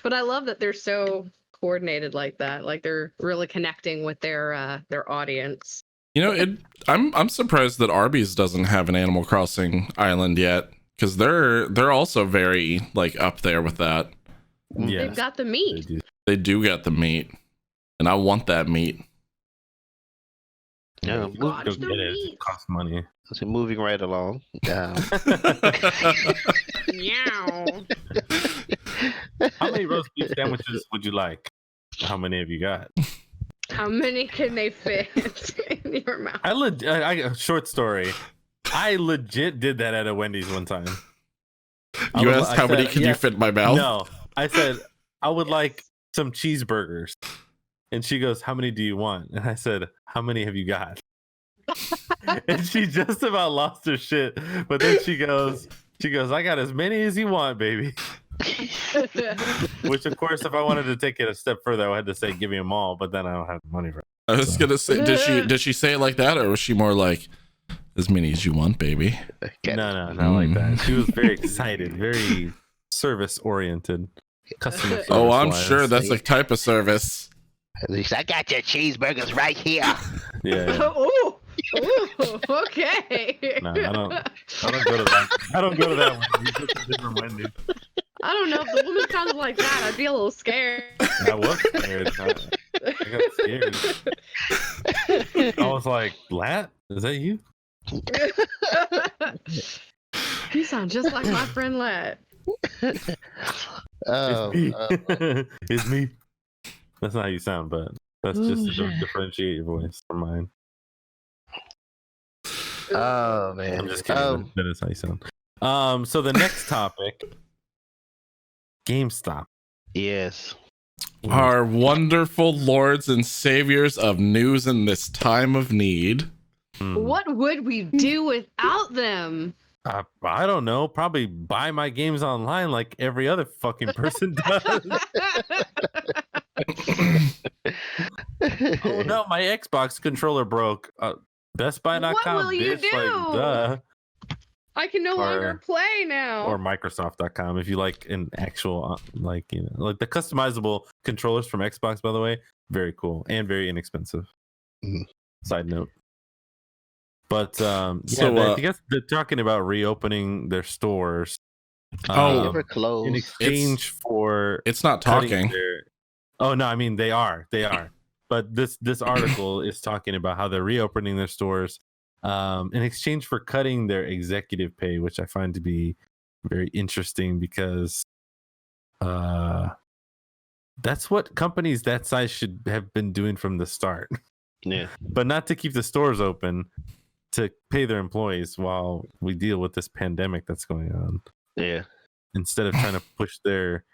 But I love that they're so coordinated like that. Like they're really connecting with their audience. You know, I'm surprised that Arby's doesn't have an Animal Crossing island yet, because they're also very like up there with that. Yeah, They've got the they meat. do. They do got the meat, and I want that meat. Yeah, you Watch go the get it. meat. It costs money. So moving right along. Meow. How many roast beef sandwiches would you like? How many have you got? How many can they fit in your mouth? Short story. I legit did that at a Wendy's one time. You asked how many can you fit in my mouth? No, I said I would like some cheeseburgers, and she goes, "How many do you want?" And I said, "How many have you got?" And she just about lost her shit. But then she goes, "I got as many as you want, baby." Which, of course, if I wanted to take it a step further, I had to say, "Give me them all," but then I don't have the money for it. I was gonna say, did she say it like that, or was she more like, as many as you want, baby? No, not like that. She was very excited, very service oriented. Customer service. Oh, I'm wise. sure that's a type of service. At least I got your cheeseburgers right here. Yeah. Oh, okay. No, I don't go to that. I don't go to that Wendy's. It's a different Wendy's. I don't know if the woman sounded like that. I'd be a little scared. I was scared. I got scared. I was like, "Lat, is that you?" You sound just like my friend Lat. Oh, It's me. It's me. That's not how you sound, but that's just to differentiate your voice from mine. oh man. I'm just kidding. That is how you sound. So the next topic, GameStop. Yes. Our wonderful lords and saviors of news in this time of need. What would we do without them? I don't know. Probably buy my games online like every other fucking person does. Oh no, my Xbox controller broke. BestBuy.com. What will you bitch, do? Like, duh. I can no longer Or- play now. Or Microsoft.com if you like an actual like the customizable controllers from Xbox. By the way, very cool and very inexpensive. Mhm. Side note. But So, I guess they're talking about reopening their stores. Oh, Never in close. exchange for It's not cutting talking. Oh no, I mean they are. But this article is talking about how they're reopening their stores in exchange for cutting their executive pay, which I find to be very interesting because that's what companies that size should have been doing from the start. Yeah. But not to keep the stores open, to pay their employees while we deal with this pandemic that's going on. Yeah. Instead of trying to push their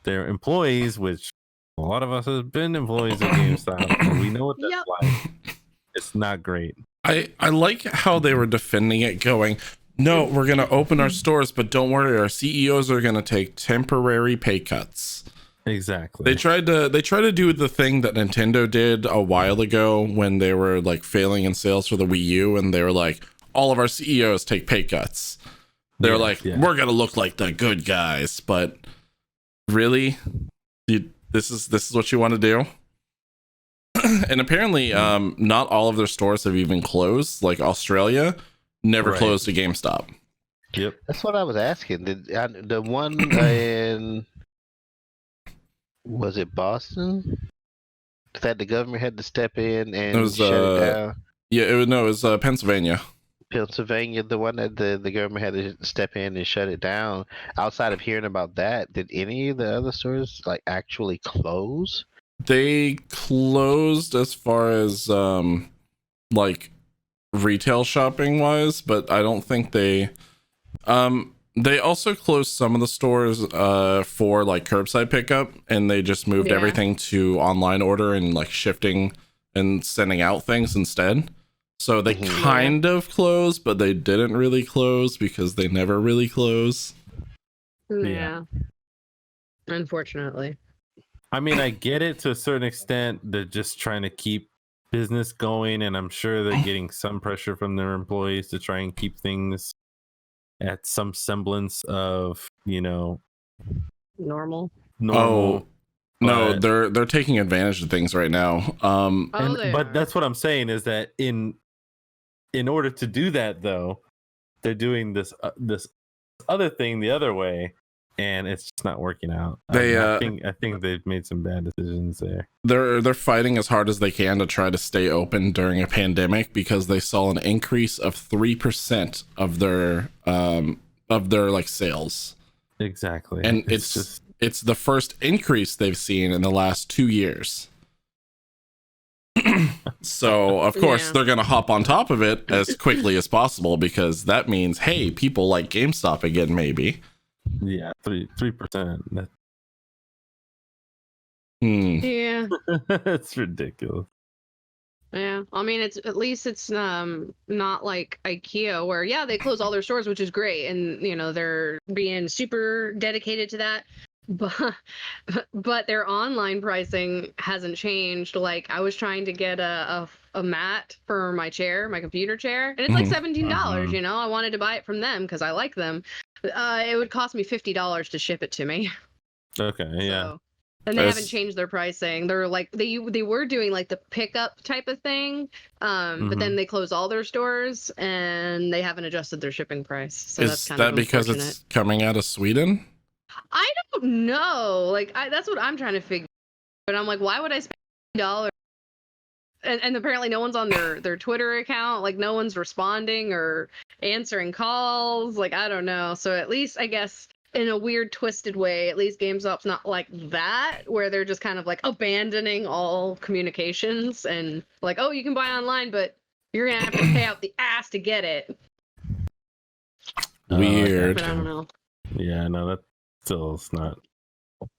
employees, which a lot of us have been employees at GameStop, so we know what that's Yep. like. It's not great. I like how they were defending it, going, no, we're gonna open our stores, but don't worry, our CEOs are gonna take temporary pay cuts. Exactly. They tried to do the thing that Nintendo did a while ago when they were like failing in sales for the Wii U, and they were like, all of our CEOs take pay cuts. They're Yeah, like, yeah. we're gonna look like the good guys, but really, this is what you want to do? And apparently, not all of their stores have even closed. Like Australia never Right. closed a GameStop. Yep. That's what I was asking. The one in was it Boston that the government had to step in It and was, shut it down? yeah, it was Pennsylvania. Pennsylvania, the one that the government had to step in and shut it down. Outside of hearing about that, did any of the other stores like actually close? They closed as far as like retail shopping wise, but I don't think they also closed some of the stores for like curbside pickup, and they just moved Yeah. everything to online order and like shifting and sending out things instead. So they Mhm. kind of closed, but they didn't really close because they never really close. Yeah. Unfortunately. I mean, I get it to a certain extent. They're just trying to keep business going, and I'm sure they're getting some pressure from their employees to try and keep things at some semblance of, Normal. normal. Oh, no, but- they're taking advantage of things right now. But that's what I'm saying is that in order to do that, though, they're doing this other thing the other way, and it's just not working out. I think they've made some bad decisions there. They're fighting as hard as they can to try to stay open during a pandemic because they saw an increase of 3% of their like sales. Exactly. And it's the first increase they've seen in the last 2 years. So of course Yeah. they're gonna hop on top of it as quickly as possible because that means, hey, people like GameStop again, maybe. Yeah, 3%. Yeah. That's ridiculous. Yeah. I mean, it's at least it's not like IKEA where they close all their stores, which is great, and they're being super dedicated to that. But their online pricing hasn't changed. Like I was trying to get a mat for my chair, my computer chair, and it's like $17. Mhm. I wanted to buy it from them because I like them. It would cost me $50 to ship it to me. Okay, yeah. So, and they That's- haven't changed their pricing. They're like they were doing like the pickup type of thing, but then they closed all their stores and they haven't adjusted their shipping price. So that's Is kind that of because unfortunate. it's coming out of Sweden? I don't know. Like that's what I'm trying to figure. But I'm like, why would I spend $50? And apparently no one's on their Twitter account. Like no one's responding or answering calls. Like I don't know. So at least I guess in a weird twisted way, at least GameStop's not like that, where they're just kind of like abandoning all communications and like, oh, you can buy online, but you're gonna have to pay out the ass to get it. Weird. But I don't know. Yeah, no, that still is not. But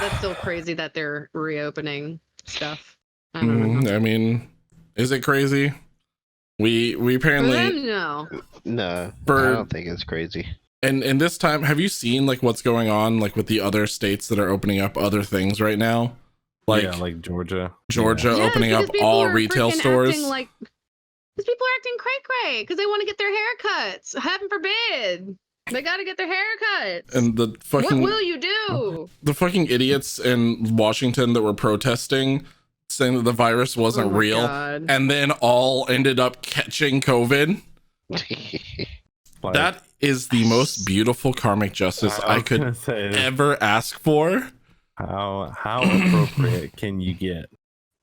that's still crazy that they're reopening stuff. I don't know. I mean, is it crazy? We For apparently them, no. No, For- I don't think it's crazy. and this time, have you seen like what's going on like with the other states that are opening up other things right now? Like Yeah, like Georgia. Georgia Yes, opening up because people all are retail freaking stores. acting like, because people are acting cray-cray because they want to get their haircuts. Heaven forbid. They got to get their haircuts. And the What fucking will you do? the fucking idiots in Washington that were protesting saying that the virus wasn't Oh my real God. and then all ended up catching COVID. Like, That is the most beautiful karmic justice I was gonna could say, ever ask for. how appropriate can you get?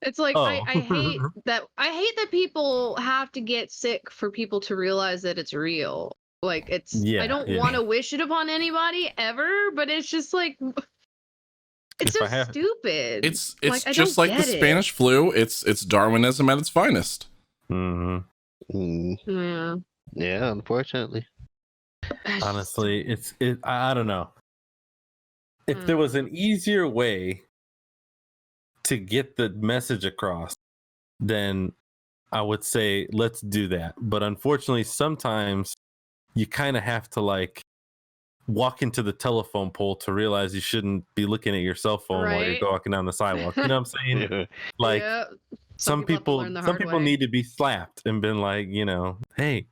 It's like Oh. I hate that people have to get sick for people to realize that it's real. Like it's Yeah, I don't yeah. want to wish it upon anybody ever, but it's just like it's If I so have- stupid. It's Like, I just don't like the get it. Spanish flu. It's Darwinism at its finest. hmm Yeah. Yeah, unfortunately. Honestly, I don't know. If there was an easier way to get the message across, then I would say let's do that. But unfortunately, sometimes you kind of have to like walk into the telephone pole to realize you shouldn't be looking at your cell phone while you're Right. walking down the sidewalk. You know what I'm saying? Like Yeah. some have to people learn the hard way. need to be slapped and been like, hey,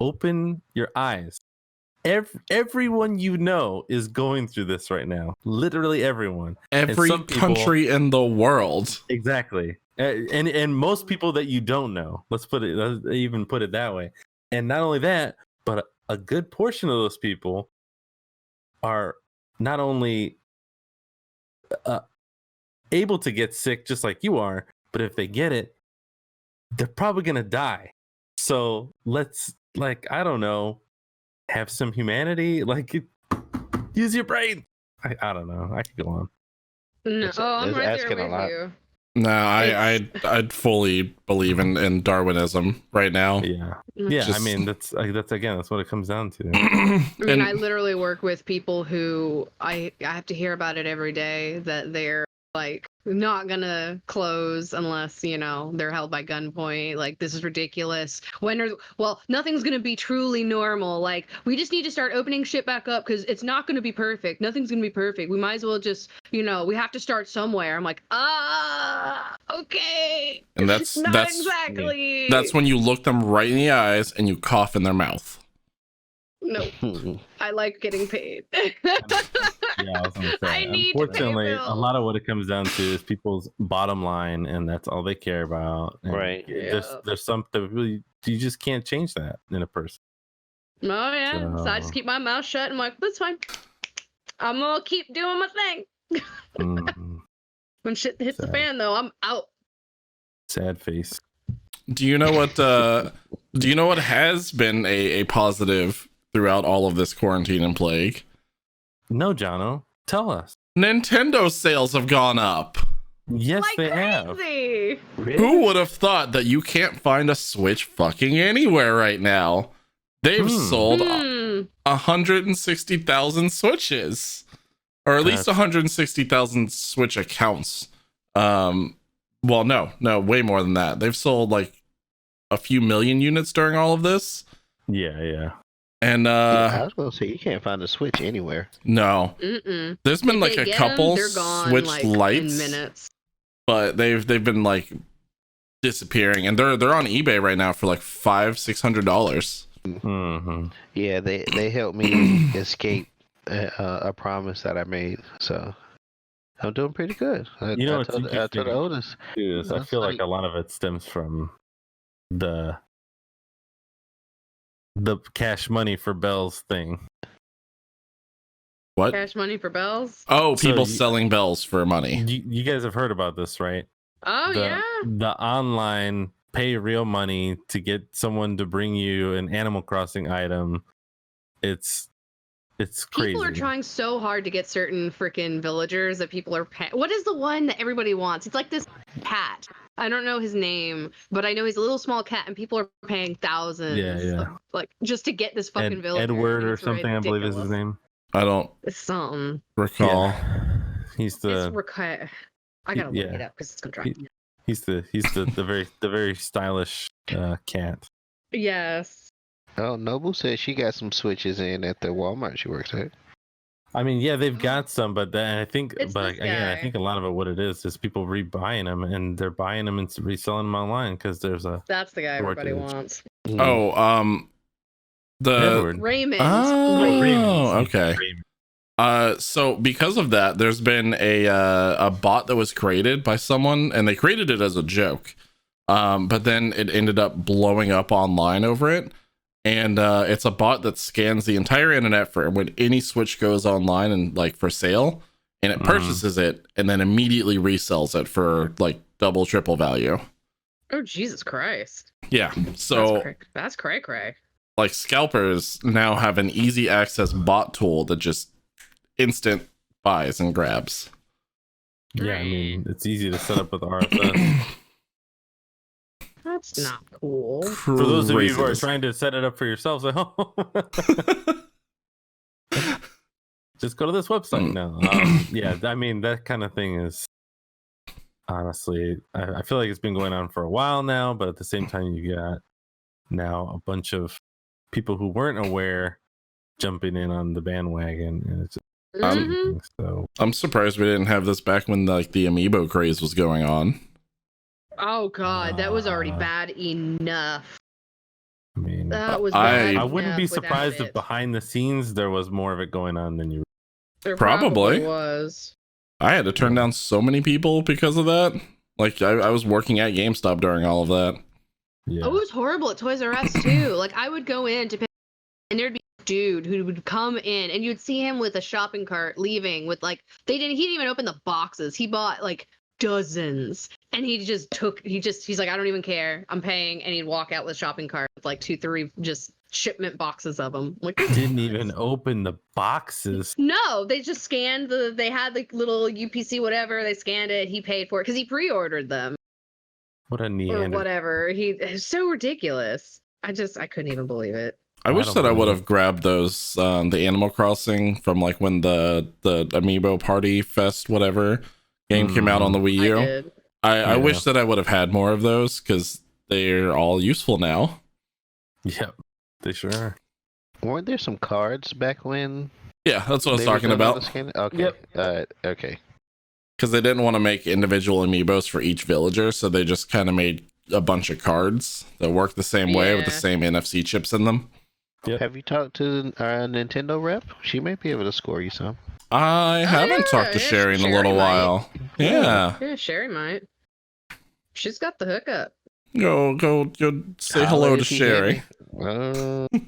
open your eyes. everyone you know is going through this right now. Literally everyone. Every some people- country in the world. Exactly. And most people that you don't know. Let's even put it that way. And not only that, but a good portion of those people are not only able to get sick just like you are, but if they get it, they're probably gonna die. So let's, like, I don't know, have some humanity. Like, use your brain. I don't know. I could go on. No, It's- I'm it's right there asking a with lot. you. No, It's- I'd fully believe in Darwinism right now. Yeah. Yeah. I Just- mean, that's again, that's what it comes down to. I mean, And- I literally work with people who I have to hear about it every day, that they're like not gonna close unless, you know, they're held by gunpoint. Like, this is ridiculous. Nothing's gonna be truly normal. Like, we just need to start opening shit back up because it's not gonna be perfect. Nothing's gonna be perfect. We might as well just, you know, we have to start somewhere. I'm like, okay. And that's Not exactly. that's when you look them right in the eyes and you cough in their mouth. No, I like getting paid. Yeah, I was gonna say. I need to pay Unfortunately, a bills. lot of what it comes down to is people's bottom line, and that's all they care about. And Right. There's something really, you just can't change that in a person. Oh yeah, so I just keep my mouth shut and I'm like, that's fine. I'm gonna keep doing my thing. Mhm. When shit hits the Sad. fan, though, I'm out. Sad face. Do you know what has been a positive throughout all of this quarantine and plague? No, Jono, tell us. Nintendo sales have gone up. Yes, Like they have. crazy. Who would have thought that you can't find a Switch fucking anywhere right now? They've sold 160,000 Switches, or at least That's- 160,000 Switch accounts. Well, no, way more than that. They've sold like a few million units during all of this. Yeah. And I was gonna say you can't find a Switch anywhere. no, Mm-mm. there's been If like they a get couple 'em, they're gone, Switch like, Lights, in minutes. but they've been like disappearing, and they're on eBay right now for like $500-$600. Mm-hmm. Yeah, they helped me escape a promise that I made. So I'm doing pretty good. You know I what's told interesting? Otis. I That's feel like like- a lot of it stems from the cash money for bells thing. What? Cash money for bells. Oh, So people you- selling bells for money. You guys have heard about this, right? Oh yeah. The online pay real money to get someone to bring you an Animal Crossing item. It's crazy. People are trying so hard to get certain freaking villagers that people are paying. What is the one that everybody wants? It's like this cat. I don't know his name, but I know he's a little small cat, and people are paying thousands. Yeah. Like, just to get this fucking villager. Edward or It's something, I believe is his ridiculous. name. I don't It's something. recall. Yeah. He's It's the I gotta look yeah. it up because it's gonna drive me. he's the very stylish cat. Yes. Oh, Noble says she got some Switches in at the Walmart she works at. I mean, yeah, they've got some, but then I think, It's but this again, I guy. think a lot of it, what it is people rebuying them, and they're buying them and reselling them online because there's a That's the guy everybody Shortage. wants. Oh, the Edward. Raymond. Oh, Raymond. okay. So because of that, there's been a bot that was created by someone, and they created it as a joke. But then it ended up blowing up online over it. And it's a bot that scans the entire internet for when any Switch goes online and like for sale, and it purchases it and then immediately resells it for like double, triple value. Oh Jesus Christ. Yeah. So That's cray cray. like scalpers now have an easy access bot tool that just instant buys and grabs. Yeah, I mean, it's easy to set up with RSS. That's not cool. For those of you who are Craziness. trying to set it up for yourselves at home, just go to this website now. Yeah, I mean, that kind of thing is honestly, I feel like it's been going on for a while now, but at the same time, you got now a bunch of people who weren't aware jumping in on the bandwagon, and it's just Mhm. so. I'm surprised we didn't have this back when like the amiibo craze was going on. Oh God, that was already Uh, bad enough. mean, That was I- bad I wouldn't be enough without surprised if it. behind the scenes there was more of it going on than you. There Probably. was. I had to turn down so many people because of that. Like I was working at GameStop during all of that. Yeah. Oh, it was horrible at Toys R Us too. Like I would go in to pick, and there'd be a dude who would come in, and you'd see him with a shopping cart leaving with like he didn't even open the boxes. He bought like dozens, and he's like, I don't even care, I'm paying, and he'd walk out with a shopping cart with like 2-3 just shipment boxes of them. Like Didn't even open the boxes. no, they just scanned they had the little UPC whatever, they scanned it, he paid for it because he pre-ordered them. What a Or Neanderthal. whatever. It's so ridiculous. I couldn't even believe it. I wish don't that I would believe have grabbed those the Animal Crossing from like when the Amiibo Party Fest whatever game came out on the Wii I U. did. I Yeah. wish that I would have had more of those because they're all useful now. Yep, they sure are. Weren't there some cards back when? Yeah, that's what I was they were talking doing all about. the scanning? Okay. Yep. Okay. Because they didn't want to make individual amiibos for each villager, so they just kind of made a bunch of cards that work the same way with the Yeah. same NFC chips in them. Yep. Have you talked to our Nintendo rep? She might be able to score you some. I haven't talked to yeah, Sherry in a Sherry little might. while. Yeah. Yeah, Sherry might. She's got the hookup. Go say Holla hello to if you hear Sherry. me.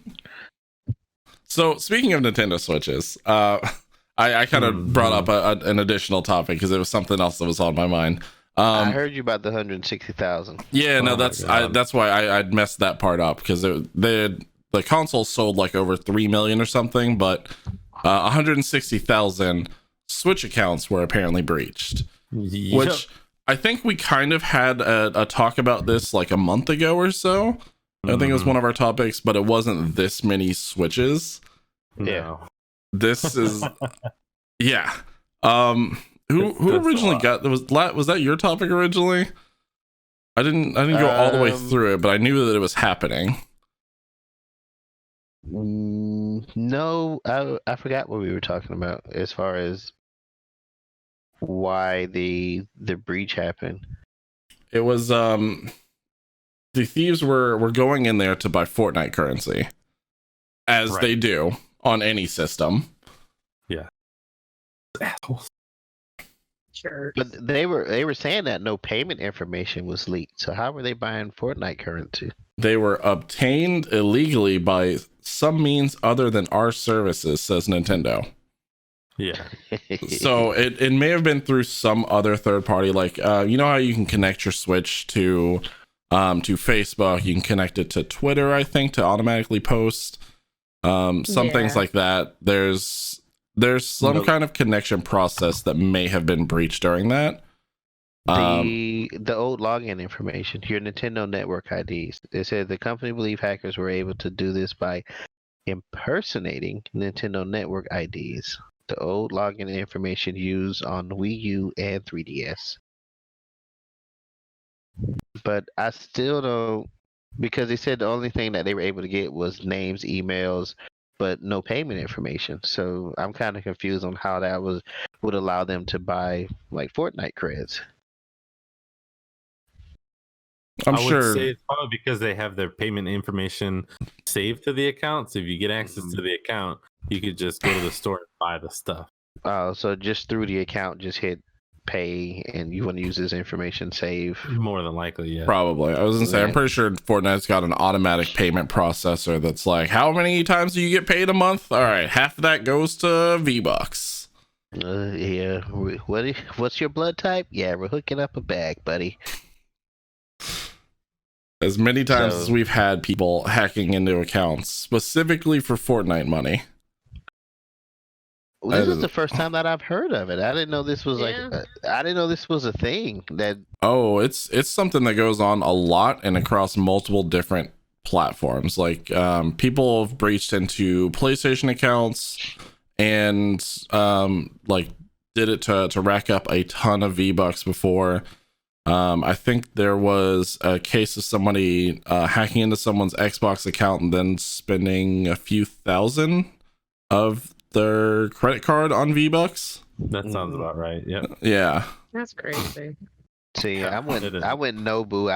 So speaking of Nintendo Switches, I kind of brought up an additional topic because it was something else that was on my mind. I heard you about the 160,000. Yeah, no, Oh my God. that's why I'd messed that part up because the console sold like over 3 million or something, but 160,000 Switch accounts were apparently breached. Yep. Which I think we kind of had a talk about this like a month ago or so. I think it was one of our topics, but it wasn't this many Switches. No. This is yeah. Who That's a originally lot. was that your topic originally? I didn't go all the way through it, but I knew that it was happening. No, I forgot what we were talking about as far as why the breach happened. It was the thieves were going in there to buy Fortnite currency, as Right. they do on any system. Assholes. Sure. But they were saying that no payment information was leaked. So how were they buying Fortnite currency? They were obtained illegally by some means other than our services, says Nintendo. Yeah. So it may have been through some other third party, like you know how you can connect your Switch to Facebook, you can connect it to Twitter, I think, to automatically post some things Yeah. like that. There's some Nope. kind of connection process that may have been breached during that. The old login information, your Nintendo network IDs. They said the company believed hackers were able to do this by impersonating Nintendo network IDs. The old login information used on Wii U and 3DS. But I still don't, because they said the only thing that they were able to get was names, emails, but no payment information. So I'm kind of confused on how that would allow them to buy like Fortnite creds. I'm I would sure say it's probably because they have their payment information saved to the account. So if you get access to the account, you could just go to the store and buy the stuff. So just through the account, just hit pay, and you want to use this information, save. More than likely, yeah. probably. I was gonna say, I'm Yeah. pretty sure Fortnite's got an automatic payment processor that's like, how many times do you get paid a month? All right, half of that goes to V-Bucks. Yeah. What's your blood type? Yeah, we're hooking up a bag, buddy. As many times So- as we've had people hacking into accounts specifically for Fortnite money. This I- is the first time that I've heard of it. I didn't know this was Yeah. I didn't know this was a thing. That Oh, it's something that goes on a lot and across multiple different platforms. Like people have breached into PlayStation accounts and like did it to rack up a ton of V-Bucks before. I think there was a case of somebody hacking into someone's Xbox account and then spending a few thousand of their credit card on V-Bucks. That sounds about right. Yep. Yeah. That's crazy. See, I went Didn't. Nobu.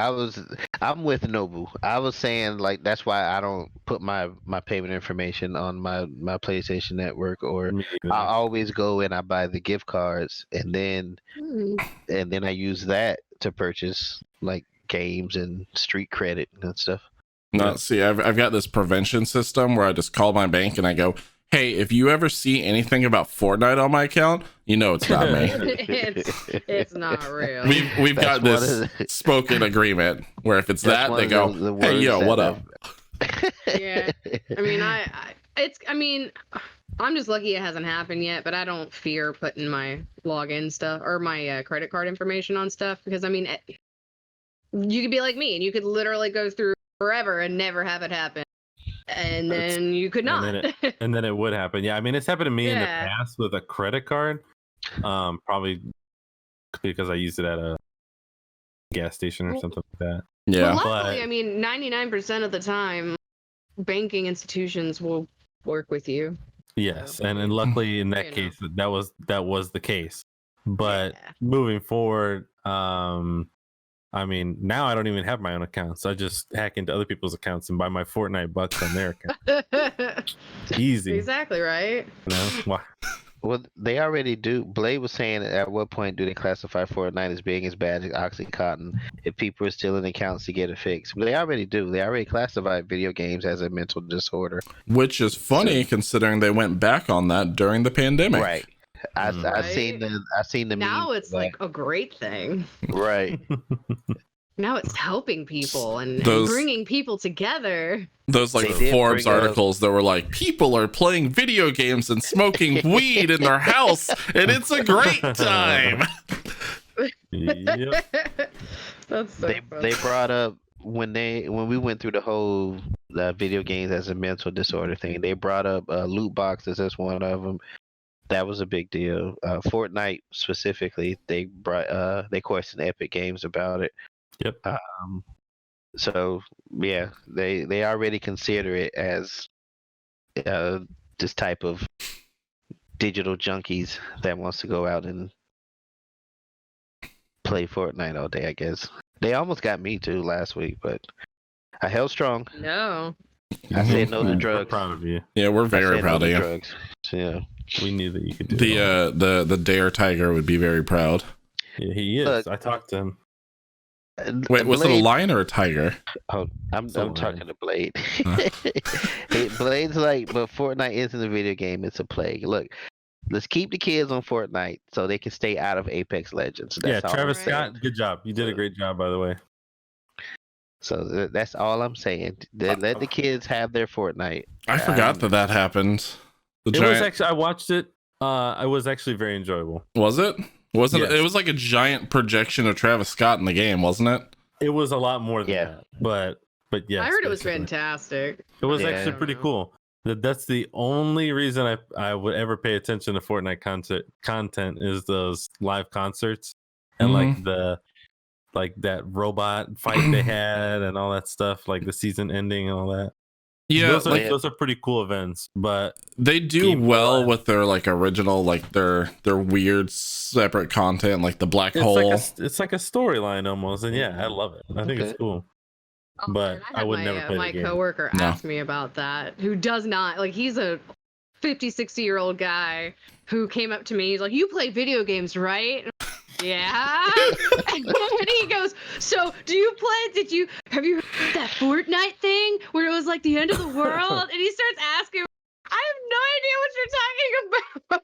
I'm with Nobu. I was saying like that's why I don't put my payment information on my PlayStation Network, or Me I either. always go and I buy the gift cards and then I use that to purchase like games and street credit and stuff. No, see, I've got this prevention system where I just call my bank and I go, hey, if you ever see anything about Fortnite on my account, you know it's not me. It's not real. We've That's got this spoken agreement where if it's That's that, one they of go, the hey, words yo, that what up? Yeah. I mean, I'm just lucky it hasn't happened yet, but I don't fear putting my login stuff or my credit card information on stuff because, I mean, you could be like me and you could literally go through forever and never have it happen. And then you could not. And then it would happen. Yeah, I mean, it's happened to me in the Yeah. past with a credit card. Probably because I used it at a gas station or something like that. Yeah. But luckily, But- I mean, 99% of the time, banking institutions will work with you. Yes, and luckily in that You know. case that was the case. But Yeah. moving forward, I mean, now I don't even have my own accounts. I just hack into other people's accounts and buy my Fortnite bucks on their account. Easy. Exactly right. You know? Why? Well, they already do. Blade was saying at what point do they classify Fortnite as being as bad as Oxycontin if people are stealing accounts to get it fixed? But they already do. They already classify video games as a mental disorder. Which is funny considering they went back on that during the pandemic. Right. I Right. seen the Now memes it's for that. like a great thing. Right. Now it's helping people and Those- bringing people together. Those like They did Forbes bring up- articles that were like, people are playing video games and smoking weed in their house, and it's a great time. Yep. That's so They funny. brought up when we went through the whole video games as a mental disorder thing. They brought up loot boxes as one of them. That was a big deal. Fortnite specifically, they questioned Epic Games about it. Yep. So yeah, they already consider it as this type of digital junkies that wants to go out and play Fortnite all day. I guess they almost got me too last week, but I held strong. No. I said no to We're drugs. proud of you. Yeah, we're I very said proud no of to you. drugs. Yeah. We knew that you could do it. The Dare Tiger would be very proud. Yeah, he is. Look. I talked to him. Wait, was it a Blade- lion or a tiger? Oh, I'm It's a talking lion. to Blade. Blade's like, but Fortnite isn't a video game; it's a plague. Look, let's keep the kids on Fortnite so they can stay out of Apex Legends. Yeah, That's all Travis I'm saying. Scott, good job. You did a great job, by the way. So that's all I'm saying. Let the kids have their Fortnite. I forgot that happened. The It was giant, actually I watched it. It was actually very enjoyable. was it? Wasn't Yes. it? It was like a giant projection of Travis Scott in the game, wasn't it? It was a lot more than Yeah. that, but yes, I heard it was basically. fantastic. It was Yeah. actually pretty cool. That's the only reason I would ever pay attention to Fortnite content is those live concerts and like that robot fight they had and all that stuff, like the season ending and all that. Yeah, those like are pretty cool events, but they do Game well Live. with their like original, like their weird separate content, like the black it's hole. it's like a storyline almost, and yeah, I love it. I think Okay. it's cool. Oh, But man, I had would my, never play the my game. coworker No. asked me about that, who does not, like, he's a 50, 60-year-old guy who came up to me. He's like, you play video games, right? Yeah. And he goes, so have you heard that Fortnite thing where it was like the end of the world? And he starts asking, I have no idea what you're talking about.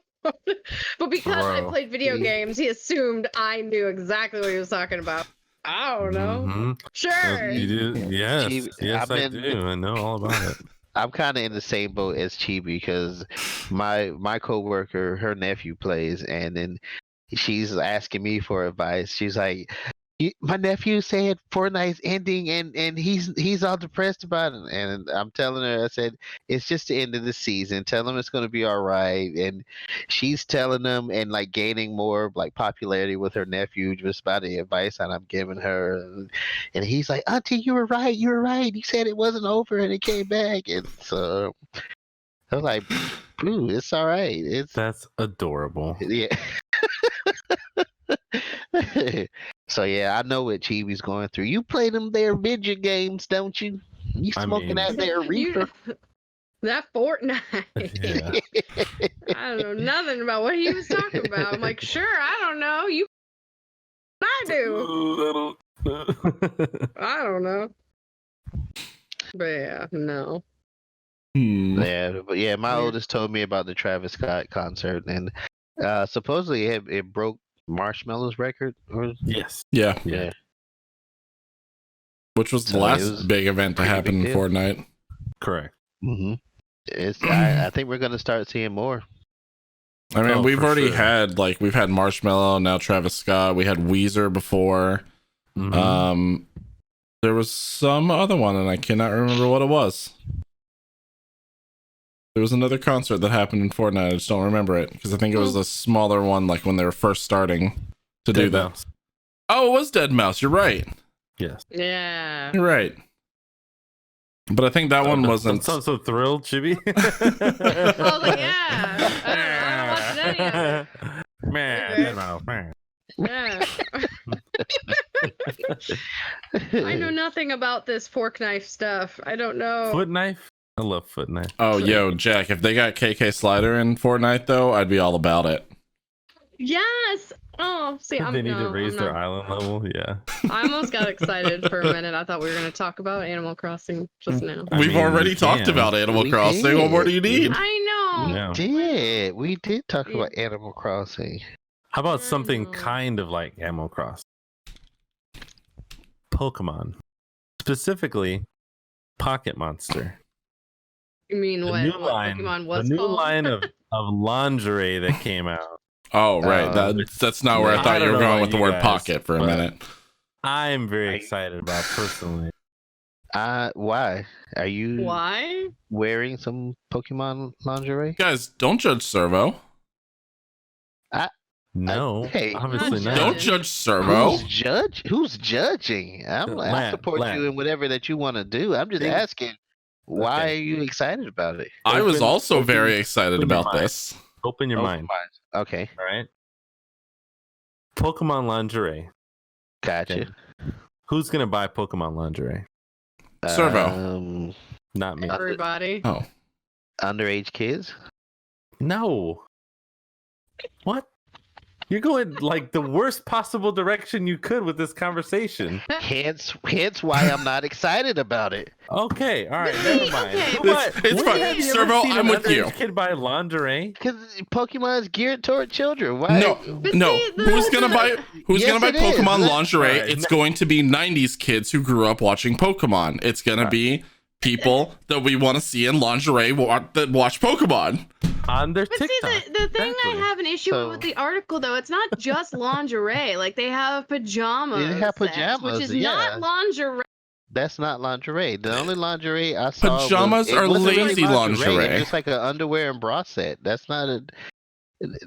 But because I Bro. played video games, he assumed I knew exactly what he was talking about. I don't know. Mhm. Sure. You do? Yes, Chibi, yes, I do. I know all about it. I'm kind of in the same boat as Chibi because my coworker, her nephew plays, and then she's asking me for advice. She's like, my nephew said Fortnite's ending, and he's all depressed about it. And I'm telling her, I said, it's just the end of the season. Tell him it's gonna be all right. And she's telling them and like gaining more like popularity with her nephew just by the advice that I'm giving her. And he's like, Auntie, you were right. You said it wasn't over, and it came back. And so I was like, "Boo, it's all right. It's That's adorable. yeah." So yeah, I know what Chibi's going through. You play them there video games, don't you? You I smoking mean- that there reefer? That Fortnite. Yeah. I don't know nothing about what he was talking about. I'm like, sure, I don't know. You, I do. I don't know. But yeah, no. Yeah, but yeah, my Weird. oldest told me about the Travis Scott concert, and supposedly it broke Marshmallow's record. Yes. Yeah, Yeah. which was the So it last was big event to pretty happen in big deal. Fortnite. Correct. Mm-hmm. I think we're gonna start seeing more. I mean, Oh, we've for already sure. had we've had Marshmello, now Travis Scott. We had Weezer before. Mhm. There was some other one, and I cannot remember what it was. There was another concert that happened in Fortnite. I just don't remember it because I think it was a smaller one, like when they were first starting to do that. Deadmau5. Oh, it was Dead Mouse. You're right. Yes. Yeah. You're right. But I think that one wasn't. Don't sound so thrilled, Chibi. I was like, yeah. I don't watch any of it. Man, Okay. Deadmau5, man. Yeah. I know nothing about this fork knife stuff. I don't know. Foot knife? I love foot knife. Oh, yo, Jack, if they got KK Slider in Fortnite, though, I'd be all about it. Yes. Oh, see, They need to raise I'm their not. island level. Yeah. I almost got excited for a minute. I thought we were going to talk about Animal Crossing just now. I We've mean, already we talked can. about Animal We Crossing. What more do you did. need? I know. Yeah. We did talk Yeah. about Animal Crossing. How about something Mm. kind of like Animal Crossing? Pokemon. Specifically, Pocket Monster. You mean The what new Pokemon line, was the new called? line of lingerie that came out. Oh, right. Uh, That's not where I I thought you don't were know going about with the you word guys, pocket for a but- minute. I'm very I- excited about personally. Why? Are you Why? wearing some Pokemon lingerie? Guys, don't judge Servo. No, hey, obviously I'm not. Don't judge Servo. Who's judging? I Lad, support lad. you in whatever that you want to do. I'm just Think- asking, why Okay. are you excited about it? I was Open- also open- very excited open your about mind. this. Open your mind. Okay, All right. Pokemon lingerie. gotcha. Okay. Who's gonna buy Pokemon lingerie? Servo. Not me. Everybody. Oh, Underage kids. No. What? You're going like the worst possible direction you could with this conversation. Hence why I'm not excited about it. Okay, all right, But never see, mind. okay. It's When fine. have you ever Servo, seen I'm an with you. underage Kid buy lingerie? Because Pokemon is geared toward children. Why? no, But no. see, Who's gonna buy? Who's Yes, gonna buy it is. Pokemon Let- lingerie? Alright, It's going to be '90s kids who grew up watching Pokemon. It's gonna be people that we want to see in lingerie that watch Pokemon. On their But TikTok. see, the thing Exactly. I have an issue So- with the article, though, it's not just lingerie. Like, they have pajamas. They have sets, pajamas, which is yeah. not lingerie. That's not lingerie. The only lingerie I saw Pajamas it are wasn't really lazy lingerie. It's just like an underwear and bra set. That's not a.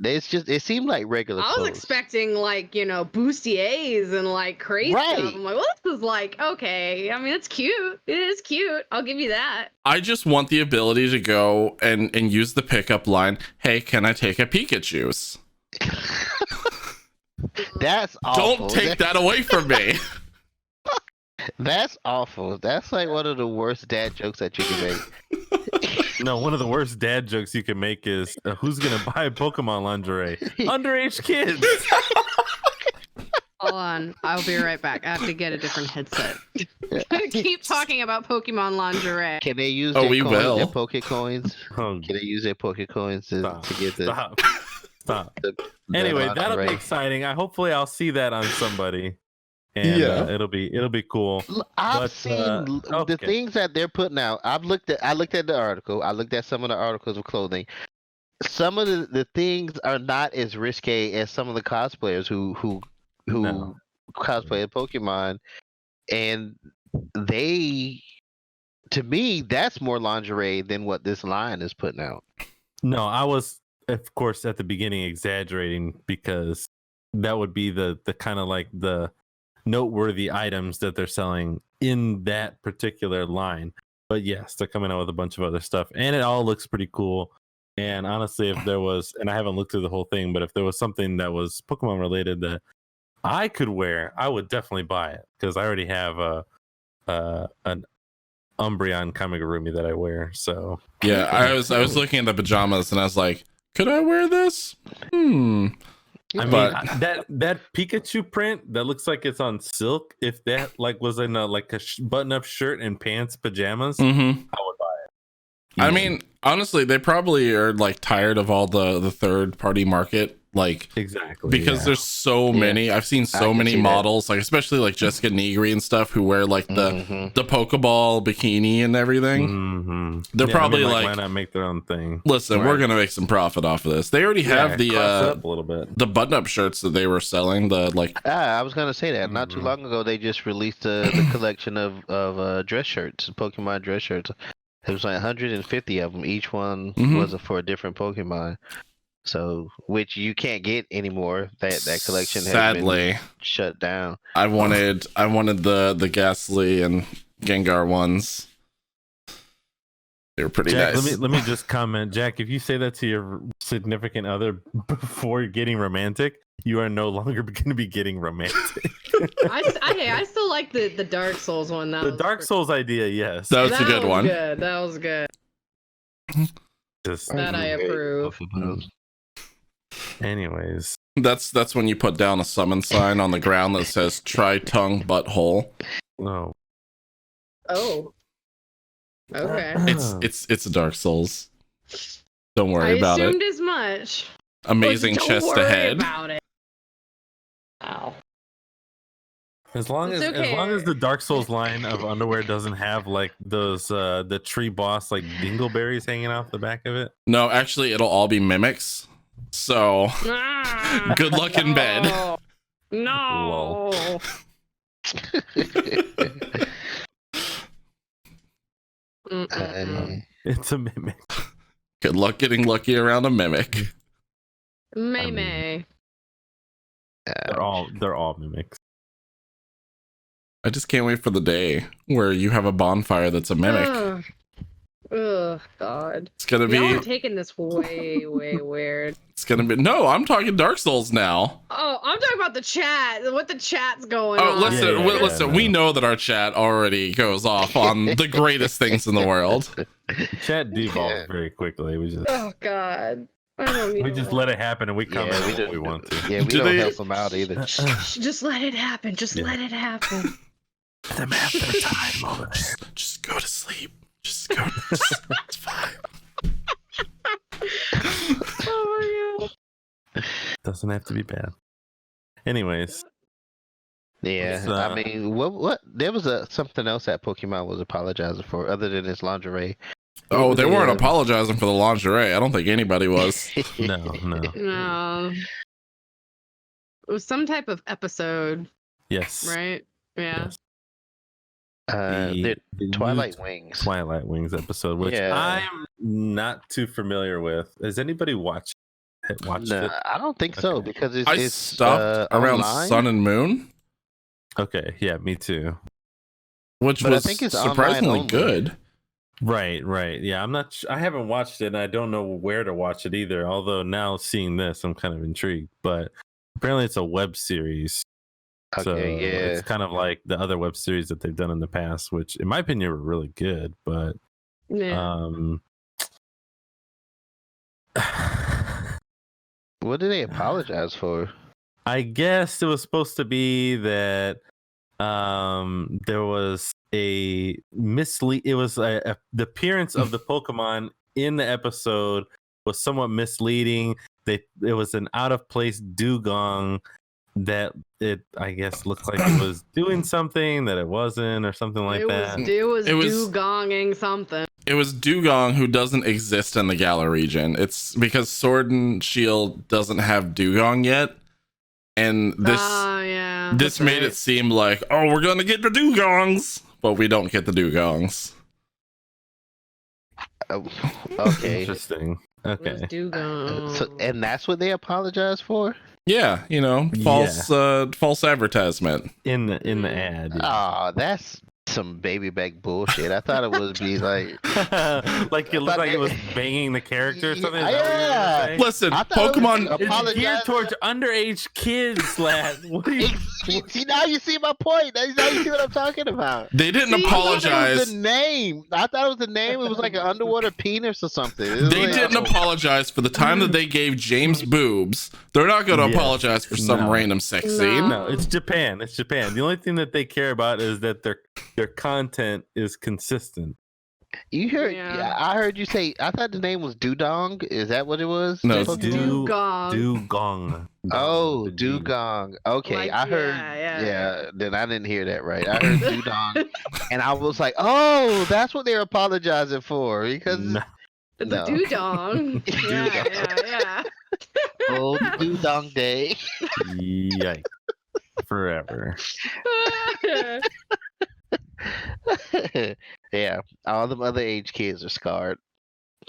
It's just. It seemed like regular I was clothes. expecting, like, bustiers and, like, crazy Right. stuff. I'm like, well, this is, like, okay. I mean, it's cute. It is cute. I'll give you that. I just want the ability to go and use the pickup line. Hey, can I take a Pikachu's? That's awful. Don't take that away from me. That's awful. That's like one of the worst dad jokes that you can make. No, one of the worst dad jokes you can make is who's gonna buy Pokemon lingerie? Underage kids. Hold on. I'll be right back. I have to get a different headset. Keep talking about Pokemon lingerie. Can they use Oh, their we coins, will. their Poke coins? Oh, Can they use their Poke coins to get the? Stop. the Anyway, that'll be lingerie? exciting. Hopefully I'll see that on somebody, and Yeah. it'll be cool. I've But, seen the okay. things that they're putting out. I looked at the article. I looked at some of the articles of clothing. Some of the things are not as risque as some of the cosplayers who No. cosplay as Pokemon, and they, to me, that's more lingerie than what this line is putting out. No, I was, of course, at the beginning exaggerating because that would be the kind of like the noteworthy items that they're selling in that particular line. But yes, they're coming out with a bunch of other stuff, and it all looks pretty cool. And honestly, if there was, and I haven't looked through the whole thing, but if there was something that was Pokemon related that I could wear, I would definitely buy it because I already have an Umbreon Kamigurumi that I wear. So Yeah, I was looking at the pajamas and I was like, could I wear this? I mean, But- that Pikachu print that looks like it's on silk. If that like was in a button-up shirt and pants, pajamas, Mhm. I would buy it. I mean, honestly, they probably are like tired of all the third party market, like Exactly. because there's so many. I've seen so can many see that. models, like especially like Jessica Negri and stuff, who wear like Mhm. the Pokeball bikini and everything. Mm-hmm. They're probably like, why not make their own thing? listen, we're gonna make some profit off of this. They already have Cross it the up a little bit. button up shirts that they were selling. The like, I was gonna say that. Not too Mhm. long ago, they just released the collection of dress shirts, Pokemon dress shirts. There was like 150 of them. Each one Mhm. was for a different Pokemon. So, which you can't get anymore. That collection has sadly, been shut down. I wanted the Ghastly and Gengar ones. They were pretty Jack, nice. let me just comment, Jack. If you say that to your significant other before getting romantic, you are no longer going to be getting romantic. I still like the Dark Souls one. The Dark Souls idea, yes. That was a good one. Good. That was good. Just, That I approve. anyways, That's when you put down a summon sign on the ground that says "Try tongue butthole." no. Oh. Okay. It's a Dark Souls. Don't worry I about assumed it. as much. Amazing But don't chest worry ahead. about it. Ow. As long It's as okay. the Dark Souls line of underwear doesn't have like those the tree boss like dingleberries hanging off the back of it. No, actually, it'll all be mimics. So Ah, good luck in bed. No. Lol. Mm-mm-mm. It's a mimic. Good luck getting lucky around a mimic. May mean- May. They're all mimics. I just can't wait for the day where you have a bonfire that's a mimic. Ugh. Ugh, God. It's gonna Y'all be. are taking this way, way weird. It's gonna be. No, I'm talking Dark Souls now. Oh, I'm talking about the chat. What the chat's going Oh, on. listen, Yeah, yeah, listen. yeah, We no. know that our chat already goes off on the greatest things in the world. Chat devolves very quickly. We just Oh, God. I don't even let it happen and we comment Yeah, on we what do. we want to. Yeah, we Do don't they- help them out either. Just let it happen. Just Yeah. let it happen. Them have their time over there. Just go to sleep. Just go. It's fine. Oh, my God. Doesn't have to be bad. Anyways, Yeah, It's, I mean, what? There was something else that Pokemon was apologizing for, other than his lingerie. What Oh, was they it, weren't apologizing for the lingerie. I don't think anybody was. no. No. It was some type of episode, Yes. right? Yeah. Yes. The The Twilight new Wings. Twilight Wings episode, which Yeah. I'm not too familiar with. Has anybody watched No, it? I don't think so Okay. because I it's stopped around online. Sun and Moon, Okay, yeah, me too. which But I was think it's online surprisingly only. good. Right. Yeah, I'm not. I haven't watched it, and I don't know where to watch it either. Although now seeing this, I'm kind of intrigued. But apparently, it's a web series. So Okay, yeah. it's kind of like the other web series that they've done in the past, which, in my opinion, were really good. But Yeah. What did they apologize for? I guess it was supposed to be that there was a mislead. It was the appearance of the Pokemon in the episode was somewhat misleading. It was an out of place dugong that it I guess looked like it was doing something that it wasn't or something like that. It was It was- dugonging something. It was Dugong, who doesn't exist in the Galar region. It's because Sword and Shield doesn't have Dugong yet, and this Oh, yeah. this that's made right. it seem like, oh, we're gonna get the Dugongs, but we don't get the Dugongs. Okay, Interesting. It was Okay. dugong. and that's what they apologized for. Yeah, false advertisement. In the ad. Yeah. Oh, that's some baby back bullshit. I thought it would be like like it looked like it was banging the character or something. Is that what you were gonna say? Listen, I thought it was Pokemon. like It's geared apologize. towards underage kids, lad. What do you? See, now you see my point. Now you see what I'm talking about. They didn't See, I thought it was apologize. the name. I thought it was the name. It was like an underwater penis or something. It was They like- didn't apologize for the time that they gave James boobs. They're not going to Yes. apologize for some No. random sex No. scene. No, it's Japan. It's Japan. The only thing that they care about is that their content is consistent. You heard? Yeah. I heard you say. I thought the name was Dudong. Is that what it was? No, It's it's Dugong. Dugong. Oh, The G. Dugong. Okay, Like, I heard. yeah. Yeah, then I didn't hear that right. I heard Dudong, and I was like, "Oh, that's what they're apologizing for." Because No. It's No. a dudong. Yeah. oh, Dudong Day. Yikes. Forever. Yeah, all them other age kids are scarred.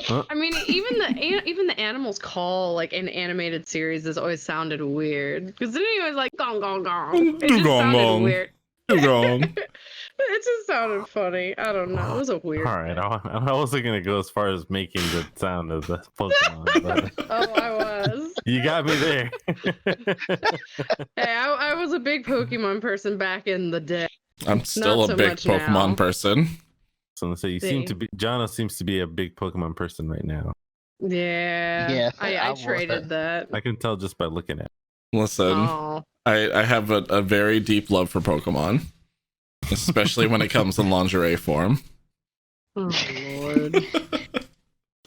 I mean, even the animals call like in animated series has always sounded weird because then he was like gong gong gong. It just Dugong sounded gong. weird. Wrong. It just sounded funny. I don't know. It was a weird. All right. I wasn't going to go as far as making the sound of the Pokemon, but Oh, I was. you got me there. Hey, I was a big Pokemon person back in the day. I'm still Not a so big much Pokemon now. person. So you seem to be. Jono seems to be a big Pokemon person right now. Yeah. Yeah, I I was. traded that. I can tell just by looking at it. Listen, Oh. I have a very deep love for Pokemon, especially when it comes in lingerie form. Oh Lord.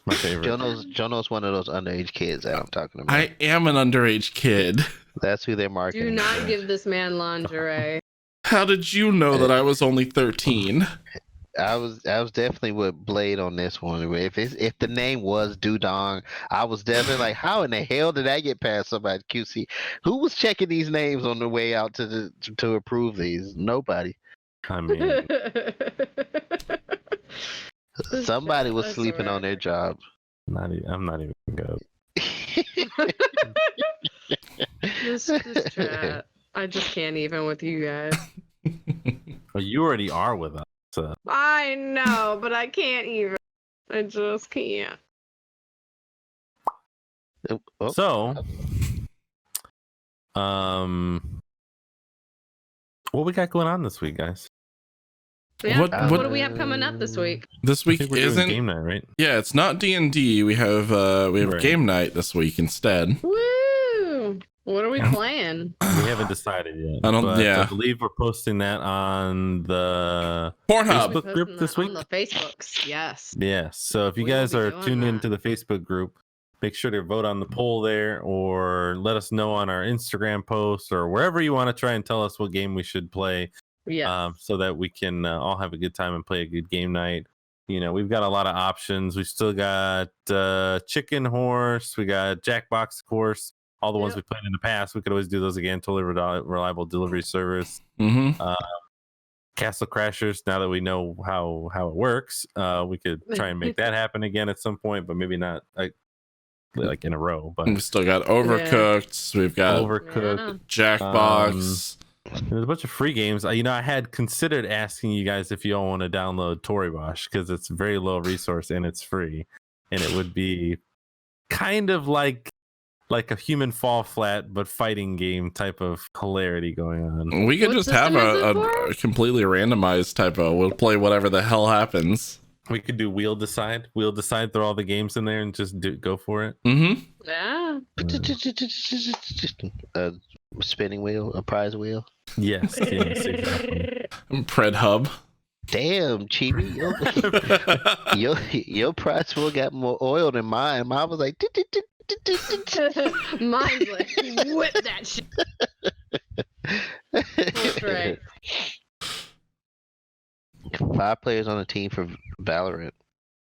My favorite. Jono's one of those underage kids that I'm talking about. I am an underage kid. That's who they're marketing. Do not for. give this man lingerie. How did you know that I was only 13? I was definitely with Blade on this one. If the name was Dudong, I was definitely like, how in the hell did I get past somebody QC? Who was checking these names on the way out to approve these? Nobody. I mean, Somebody was That's sleeping on their alright. job. I'm not even gonna go. this chat. I just can't even with you guys. Well, you already are with us. So. I know, but I can't even. I just can't. Oh, So, what we got going on this week, guys? Yeah, What- what do we have coming up this week? This I week think we're doing isn't. game night, right? Yeah, it's not D&D. We have Right. game night this week instead. Woo! What are we playing? We haven't decided yet. I don't- but yeah. I believe we're posting that on the Pornhub. Facebook group this On week. the Facebooks, yes. Yes. So if you We will guys be are doing tuned that. into the Facebook group, make sure to vote on the poll there or let us know on our Instagram post or wherever you want to try and tell us what game we should play. Yes. So that we can all have a good time and play a good game night. You know, we've got a lot of options. We still got Chicken Horse, we got Jackbox, of course, all the ones Yep. we played in the past. We could always do those again. Totally reliable delivery service. Mm-hmm. Castle Crashers. Now that we know how it works, we could try and make that happen again at some point, but maybe not like in a row. But We've still got Overcooked. We've got Overcooked. Yeah. Jackbox. There's a bunch of free games. I had considered asking you guys if you all want to download Toribosh because it's very low resource and it's free, and it would be kind of like a human fall flat but fighting game type of hilarity going on. We could What just have system is it a completely randomized type of. We'll play whatever the hell happens. We could do Wheel Decide. Wheel Decide, throw all the games in there and just go for it. Mm-hmm. Yeah. a spinning wheel, a prize wheel. Yes, yes, exactly. Pred Hub. Damn, Chibi, your prize wheel got more oil than mine. Mine was like. Mine's like, whip that shit. That's right. 5 players on a team for Valorant.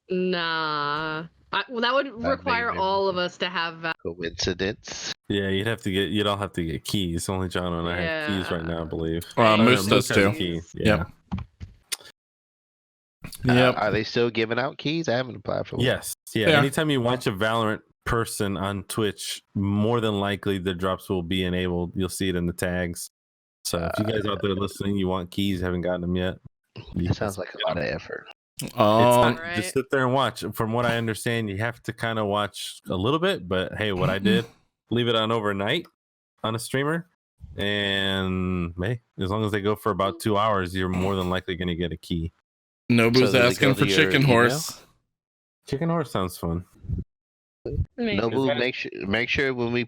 Nah. Well, that would require maybe. all of us to have. Coincidence. Yeah, you'd all have to get keys. Only John and I have keys right now, I believe. Moose does has a too. key. Yep. Yeah. Yep. Are they still giving out keys? I haven't applied for one. Yes. Yeah. Yeah. Anytime you watch a Valorant person on Twitch, more than likely the drops will be enabled. You'll see it in the tags. So if you guys out there listening, you want keys, haven't gotten them yet, That sounds like a lot of effort. It's Um, not Right. just sit there and watch. From what I understand, you have to kind of watch a little bit. But hey, what I did, leave it on overnight on a streamer, and hey, as long as they go for about 2 hours, you're more than likely going to get a key. Nobu's So does it asking go for to your chicken email? horse. Chicken horse sounds fun. Maybe. Nobu, that- make sure when we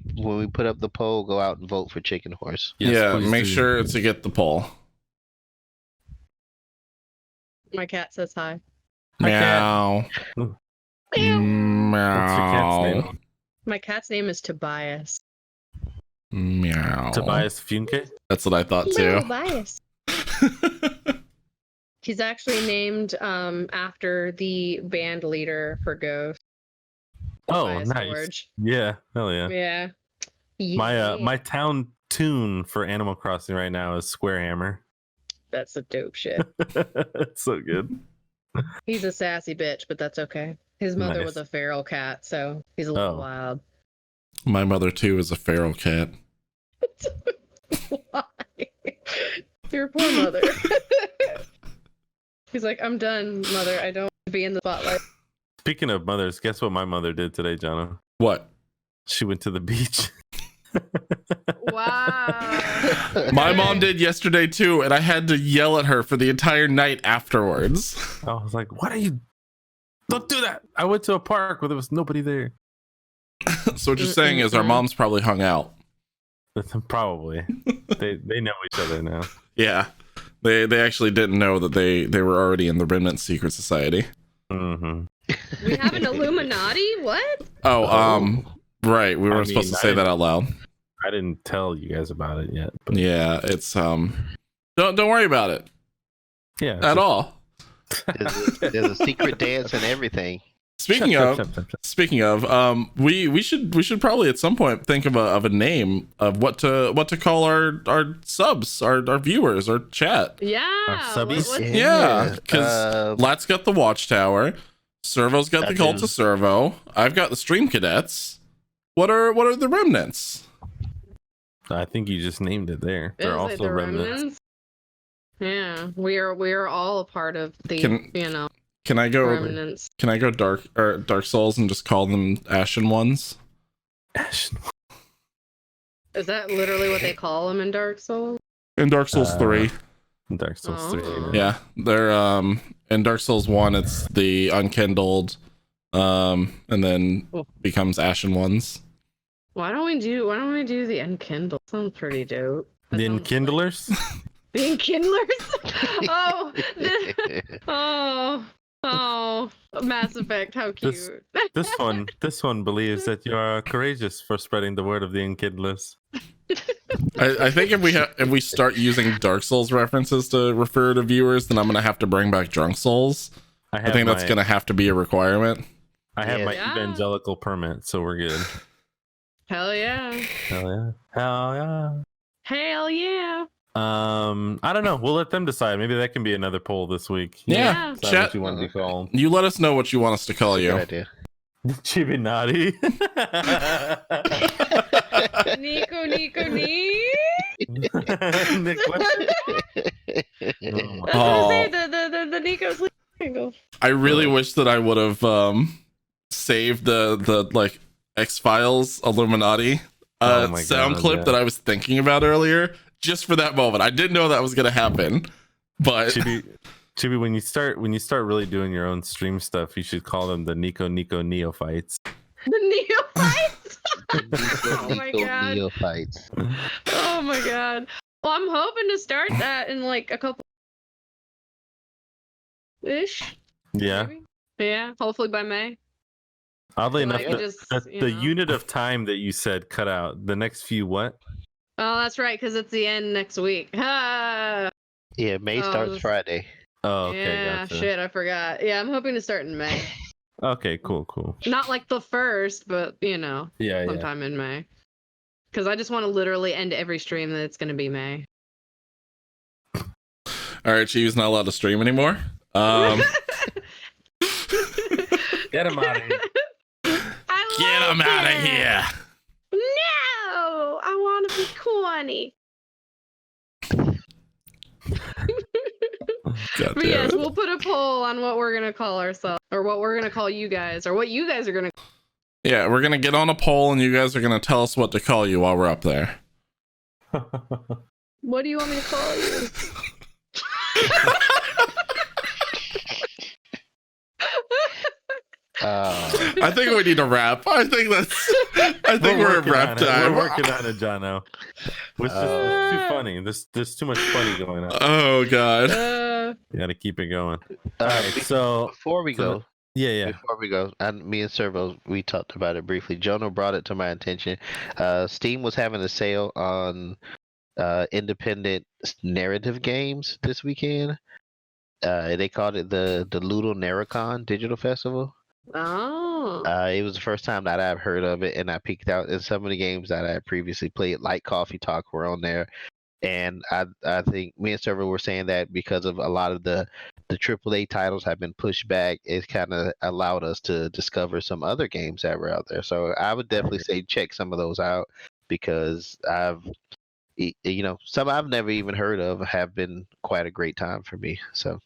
put up the poll, go out and vote for Chicken Horse. Yes, Yeah, please make do. sure to get the poll. My cat says hi. Hi, cat. Meow. Meow. Meow. What's your cat's name? My cat's name is Tobias. Meow. Tobias Funke. That's what I thought too. Tobias. He's actually named after the band leader for Ghost. Oh, Tobias nice. George. Yeah, hell yeah. Yeah. My town tune for Animal Crossing right now is Square Hammer. That's the dope shit. It's so good. He's a sassy bitch, but that's okay. His mother Nice. was a feral cat, so he's a little Oh. wild. My mother too is a feral cat. Why? Your poor mother. He's like, I'm done, mother. I don't want to be in the spotlight. Speaking of mothers, guess what my mother did today, Jono? What? She went to the beach. Wow. My mom did yesterday too, and I had to yell at her for the entire night afterwards. I was like, "What are you? Don't do that!" I went to a park where there was nobody there. So what you're saying is our moms probably hung out. Probably. they know each other now. Yeah. They actually didn't know that they were already in the Remnant Secret Society. Mm-hmm. We have an Illuminati? What? Oh, right. We weren't supposed to say that out loud. I didn't tell you guys about it yet. But Yeah, it's don't worry about it yeah, at all. There's a secret dance and everything. Speaking of, we should probably at some point think of a name of what to call our subs, our viewers, our chat. Yeah. Our subbies? Yeah, because Lat's got the Watchtower, Servo's got the Cult of Servo, I've got the Stream Cadets. What are the Remnants? I think you just named it there. They're Is it also the remnants. Yeah, we are all a part of the Can I go Remnants. Can I go Dark Souls and just call them Ashen Ones? Is that literally what they call them in Dark Souls? In Dark Souls 3. Dark Souls 3. Oh. Yeah, they're in Dark Souls 1 it's the unkindled and then becomes Ashen Ones. Why don't we do the Enkindle? Sounds pretty dope. That The sounds Enkindlers? The Enkindlers? Oh, Mass Effect, how cute. This one believes that you are courageous for spreading the word of the Enkindlers. I think if we start using Dark Souls references to refer to viewers, then I'm gonna have to bring back Drunk Souls. I think that's gonna have to be a requirement. I have my Yeah. evangelical permit, so we're good. Hell yeah. Hell yeah. Hell yeah. Hell yeah. I don't know. We'll let them decide. Maybe that can be another poll this week. Yeah, Decide chat. what you want to call You let us know what you want us to call Good you. idea. Chibinati. Nico. Nick, what? That's what Oh. I say, the Nico's angle. I really wish that I would have saved the like X-Files Illuminati Oh my sound God, clip yeah. that I was thinking about earlier, just for that moment. I didn't know that was gonna happen, but Chibi, when you start really doing your own stream stuff, you should call them the Nico Neophytes. The Neophytes? Oh my God. Neophytes. Oh my God. Well, I'm hoping to start that in like a couple ish. Yeah. Maybe? Yeah, hopefully by May. Oddly So I enough, could just, the unit of time that you said cut out. The next few what? Oh, that's right, because it's the end next week. Ah, Yeah, May starts just- Friday. Oh, okay, yeah, gotcha. shit, I forgot. Yeah, I'm hoping to start in May. Okay, cool. Not like the first, but Yeah, sometime in May. Because I just want to literally end every stream that it's going to be May. all right, she's not allowed to stream anymore. Get him out of here. Get him out of here. No, I want to be corny. God But damn yes, it. we'll put a poll on what we're gonna call ourselves, or what we're gonna call you guys, or what you guys are gonna. Yeah, we're gonna get on a poll, and you guys are gonna tell us what to call you while we're up there. What do you want me to call you? I think we need a wrap. I think we're at wrap time. We're working on it, Jono. It's too funny. There's too much funny going on. Oh god. You gotta keep it going. All right, so before we go, before we go, me and Servo, we talked about it briefly. Jono brought it to my attention. Steam was having a sale on independent narrative games this weekend. They called it the Ludo Narracon Digital Festival. Oh. It was the first time that I've heard of it, and I peeked out, and some of the games that I had previously played, like Coffee Talk, were on there. And I think me and Server were saying that because of a lot of the AAA titles have been pushed back, it kind of allowed us to discover some other games that were out there. So I would definitely say check some of those out, because some I've never even heard of have been quite a great time for me. So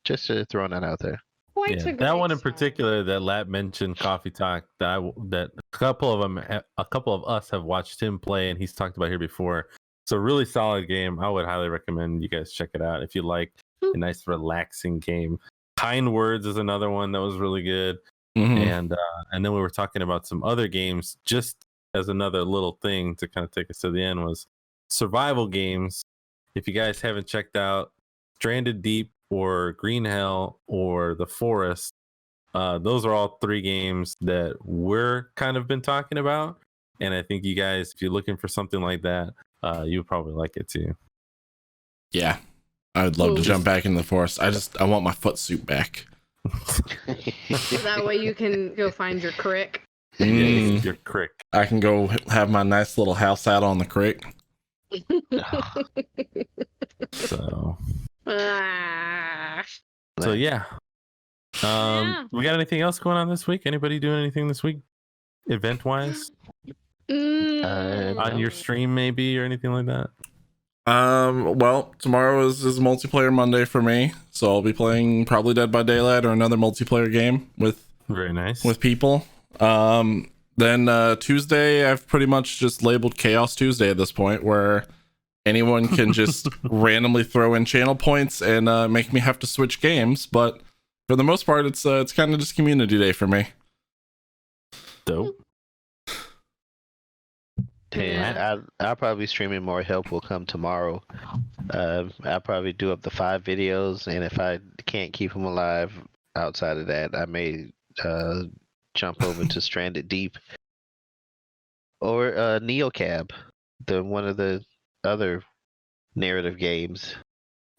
just throwing that out there. Yeah, that one in particular that Lat mentioned, Coffee Talk, that a couple of us have watched him play, and he's talked about here before. It's a really solid game. I would highly recommend you guys check it out if you like a nice relaxing game. Kind Words is another one that was really good. And then we were talking about some other games, just as another little thing to kind of take us to the end, was survival games. If you guys haven't checked out Stranded Deep or Green Hell or The Forest, those are all three games that we're kind of been talking about. And I think you guys, if you're looking for something like that, you'll probably like it too. Yeah, I would love to jump back in the forest. I want my foot suit back. That way you can go find your crick. Your crick. I can go have my nice little house out on the creek. So Ah. yeah. We got anything else going on this week? Anybody doing anything this week, event wise? On your stream, maybe, or anything like that? Well, tomorrow is multiplayer Monday for me, so I'll be playing probably Dead by Daylight or another multiplayer game with very nice with people. Then Tuesday, I've pretty much just labeled Chaos Tuesday at this point, where anyone can just randomly throw in channel points and make me have to switch games. But for the most part, it's kind of just community day for me. Dope. I'll probably be streaming more. Help will come tomorrow. I'll probably do up the 5 videos, and if I can't keep them alive outside of that, I may jump over to Stranded Deep or Neocab, one of the other narrative games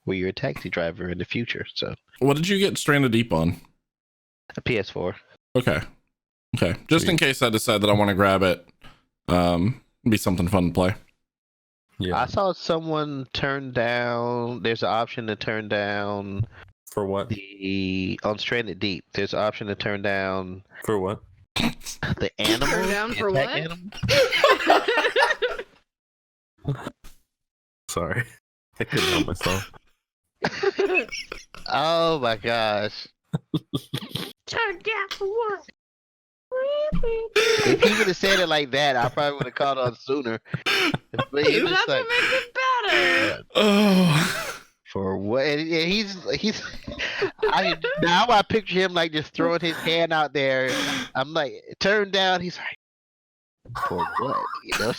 where you're a taxi driver in the future. So, what did you get Stranded Deep on? A PS4. Okay. Just in case I decide that I want to grab it, be something fun to play. Yeah. I saw someone turn down. There's an option to turn down for what? On Stranded Deep. There's an option to turn down for what? The animal. Turn down for what? Animal? Sorry, I couldn't help myself. Oh my gosh! Turn down for what? If he would have said it like that, I probably would have caught on sooner. That's what makes it better. Oh, for what? And he's. Now I picture him like just throwing his hand out there. I'm like, turn down. He's like, for what? You know.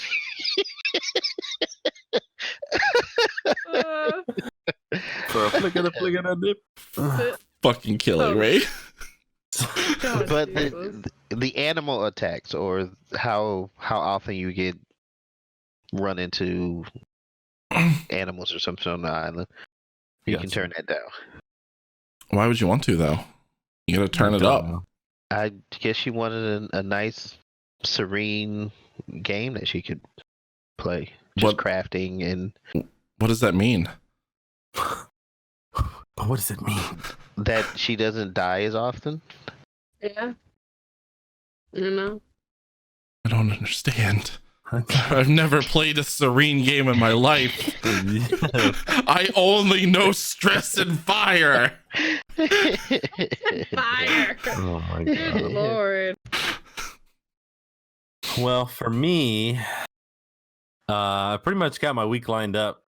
For a flick of the dip. Fucking killing, right? But the animal attacks, or how often you get run into animals or something on the island, you can turn that down. Why would you want to, though? You gotta turn it up. I guess she wanted a nice, serene game that she could play. Just crafting and... What does that mean? What does it mean? That she doesn't die as often? Yeah. You know? I don't understand. I've never played a serene game in my life. I only know stress and fire. Fire. Oh my Good god. lord. Well, for me, I pretty much got my week lined up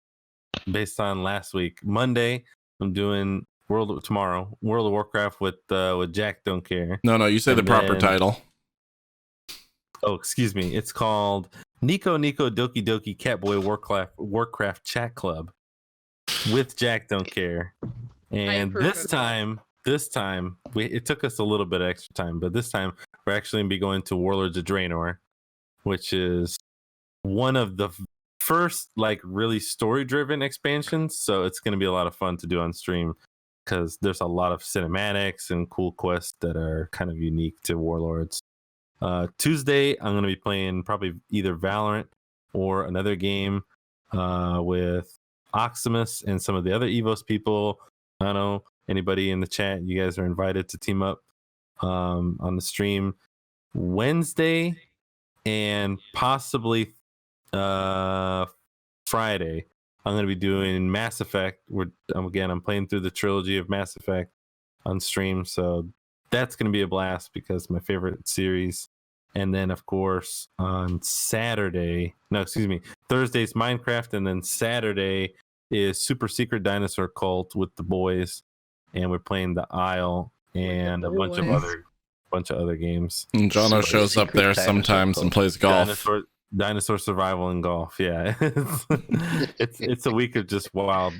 based on last week. Monday, I'm doing World of Warcraft with Jack Don't Care. No, you say the And proper then- title. Oh, excuse me. It's called Nico Doki Doki Catboy Warcraft Chat Club with Jack Don't Care. And approve this of that. time, it took us a little bit of extra time, but this time we're actually going to be going to Warlords of Draenor, which is one of the first like really story-driven expansions. So it's going to be a lot of fun to do on stream because there's a lot of cinematics and cool quests that are kind of unique to Warlords. Tuesday, I'm going to be playing probably either Valorant or another game with Oximus and some of the other EVOS people. I don't know, anybody in the chat, you guys are invited to team up on the stream. Wednesday and possibly Friday, I'm going to be doing Mass Effect. I'm playing through the trilogy of Mass Effect on stream, so that's going to be a blast because my favorite series. And then, of course, on Thursday's Minecraft, and then Saturday is Super Secret Dinosaur Cult with the boys, and we're playing the Isle and a bunch of other games. And Jono Super shows up secret there dinosaur sometimes and cult. plays golf. Dinosaur survival and golf. Yeah, it's a week of just wild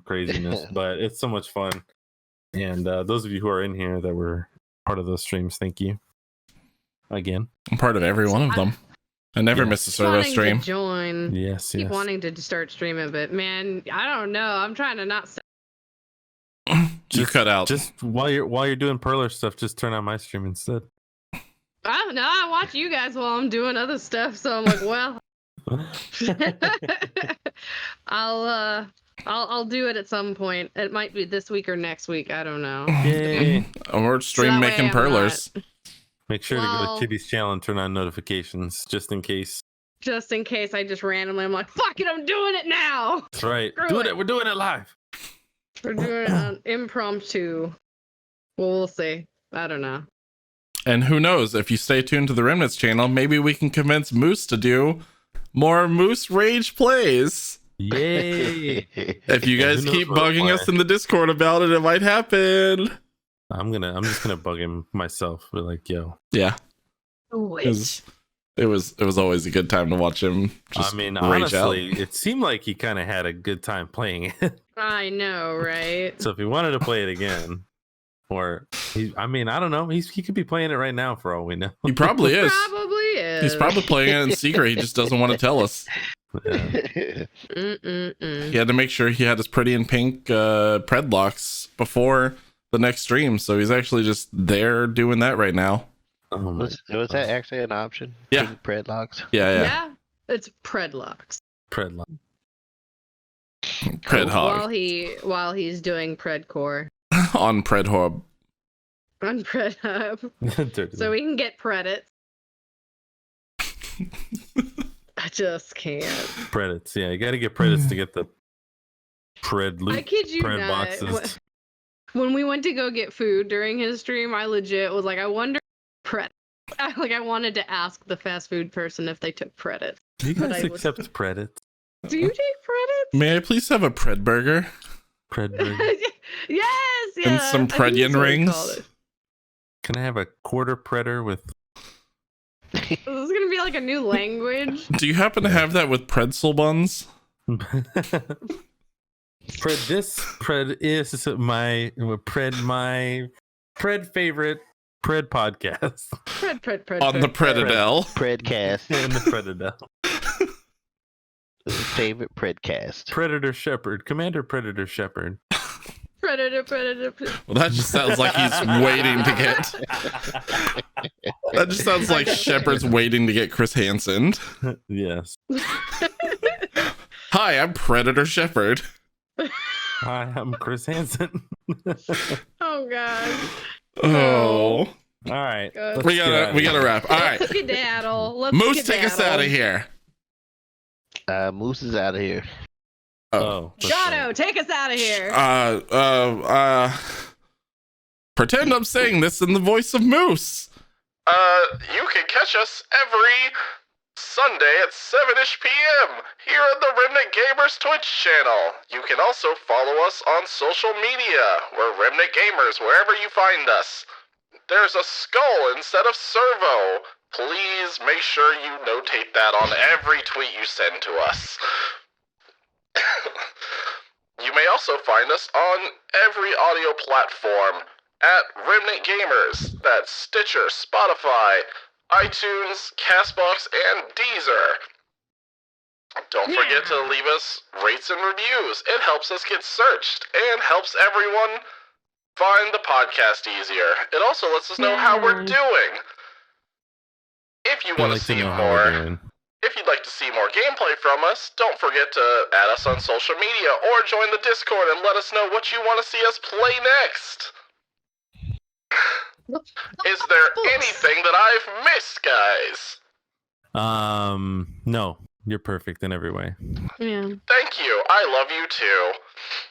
craziness, but it's so much fun. And those of you who are in here that were part of those streams, thank you again. I'm part of every one of them. I never Yeah. miss a servo Wanting stream. to join. Yes, Keep yes. wanting to start streaming, but man, I don't know. I'm trying to not. You cut out. Just while you're doing Perler stuff, just turn on my stream instead. I don't know. I watch you guys while I'm doing other stuff, so I'm like, well, I'll do it at some point. It might be this week or next week. I don't know. Yay! Or stream that way making I'm perlers. Make sure to go Well- to Chibi's channel and turn on notifications just in case. Just in case I just randomly, I'm like, fuck it, I'm doing it now. That's right. Screw it. We're doing it live. We're doing it on impromptu. Well, we'll see. I don't know. And who knows, if you stay tuned to the Remnants channel, maybe we can convince Moose to do more Moose Rage plays. Yay! If you guys Who knows keep what I'll bugging us play. in the Discord about it, it might happen. I'm just gonna bug him myself. We're like, yo. Yeah, Wait. it was always a good time to watch him just I mean, rage honestly, out. it seemed like he kind of had a good time playing it. I know, right? So if he wanted to play it again, or I don't know. He could be playing it right now for all we know. He probably is. Probably is. He's probably playing it in secret. He just doesn't want to tell us. Yeah. Mm-mm-mm. He had to make sure he had his pretty in pink predlocks before the next stream, so he's actually just there doing that right now. Oh my Was that actually an option? Yeah. Pink Predlocks? Yeah. Yeah, it's Predlocks. Predlock. Pred hog While he's doing Predcore on Predhorb. on PredHub, so we can get credits. I just can't. Predits. Yeah, you got to get predits to get the pred loot. I kid you Pred not. boxes. When we went to go get food during his stream, I legit was like, I wonder Pred. I wanted to ask the fast food person if they took credits. Do you but guys I was- accept predits? Do you take credits? May I please have a Pred burger? Pred burger? And Yes, yeah. some I think that's Predian what we rings? call it. Can I have a quarter predator with? This is gonna be like a new language. Do you happen to have that with pretzel buns? Pred is my favorite pred podcast Pred. On the Predadel. Predcast. and the Predator. Favorite Predcast. Predator Shepherd, Commander Predator Shepherd. Predator. Well, that just sounds like he's waiting to get. That just sounds like Shepard's waiting to get Chris Hansen. Yes. Hi, I'm Predator Shepard. Hi, I'm Chris Hansen. Oh god. Oh, All right. God. let's we get out gotta of here. wrap. All right, Let's skedaddle. Let's Moose, take us skedaddle. out of here. Moose is out of here. Oh, that's Gato, right. take us out of here. Pretend I'm saying this in the voice of Moose. You can catch us every Sunday at 7-ish p.m. here on the Remnant Gamers Twitch channel. You can also follow us on social media. We're Remnant Gamers wherever you find us. There's a skull instead of servo. Please make sure you notate that on every tweet you send to us. You may also find us on every audio platform at Remnant Gamers. That's Stitcher, Spotify, iTunes, Castbox, and Deezer. Don't forget to leave us rates and reviews. It helps us get searched and helps everyone find the podcast easier. It also lets us know how we're doing. If you want to see more, if you'd like to see more gameplay from us, don't forget to add us on social media or join the Discord and let us know what you want to see us play next. Is there anything that I've missed, guys? No, you're perfect in every way. Yeah. Thank you. I love you too.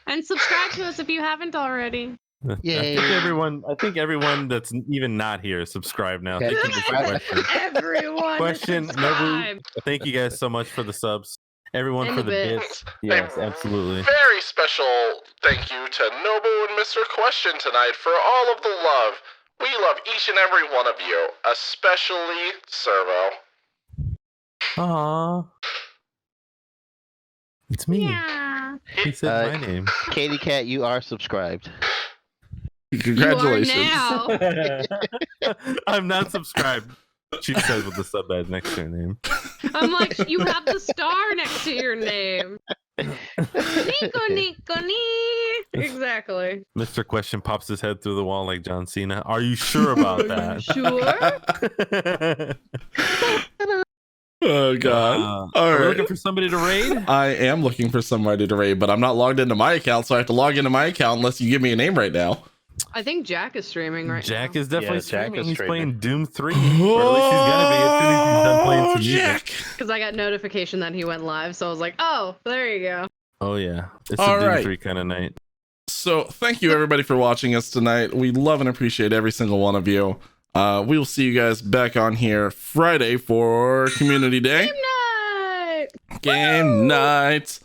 And subscribe to us if you haven't already. Yay. I think everyone that's even not here is subscribed now. Okay. Thank you for the question. Everyone. Question, subscribe. Nobu. Thank you guys so much for the subs. Everyone And for the the bits. bits. Yes, absolutely. Very special thank you to Nobu and Mr. Question tonight for all of the love. We love each and every one of you, especially Servo. Aww. It's me. Yeah. He said my name. Katie Cat, you are subscribed. Congratulations. You are now. I'm not subscribed. She says with the sub badge next to her name. I'm like, you have the star next to your name. Nico, Nico, nee. Exactly. Mr. Question pops his head through the wall like John Cena. Are you sure about that? Sure. Oh god. All All right. looking for somebody to raid? I am looking for somebody to raid, but I'm not logged into my account, so I have to log into my account unless you give me a name right now. I think Jack is streaming right Jack now. is definitely Yeah, Jack streaming. is He's streaming. playing Doom 3. Or at least he's gonna be as soon as he's done playing some music. Jack. Because I got notification that he went live, so I was like, oh, there you go. Oh yeah. It's All a Doom right. 3 kind of night. So thank you everybody for watching us tonight. We love and appreciate every single one of you. We will see you guys back on here Friday for Community Day. Game night.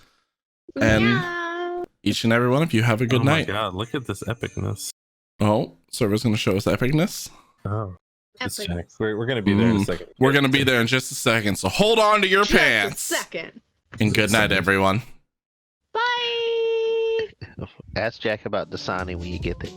And Yeah. each and every one of you have a good oh night. my god, look at this epicness. Oh, Server's going to show us epicness. Oh. It's Epic. Jack. We're gonna be there in a second. We're going to be there in just a second, so hold on to your Just pants. a second. And good night, everyone. Bye. Ask Jack about Dasani when you get there.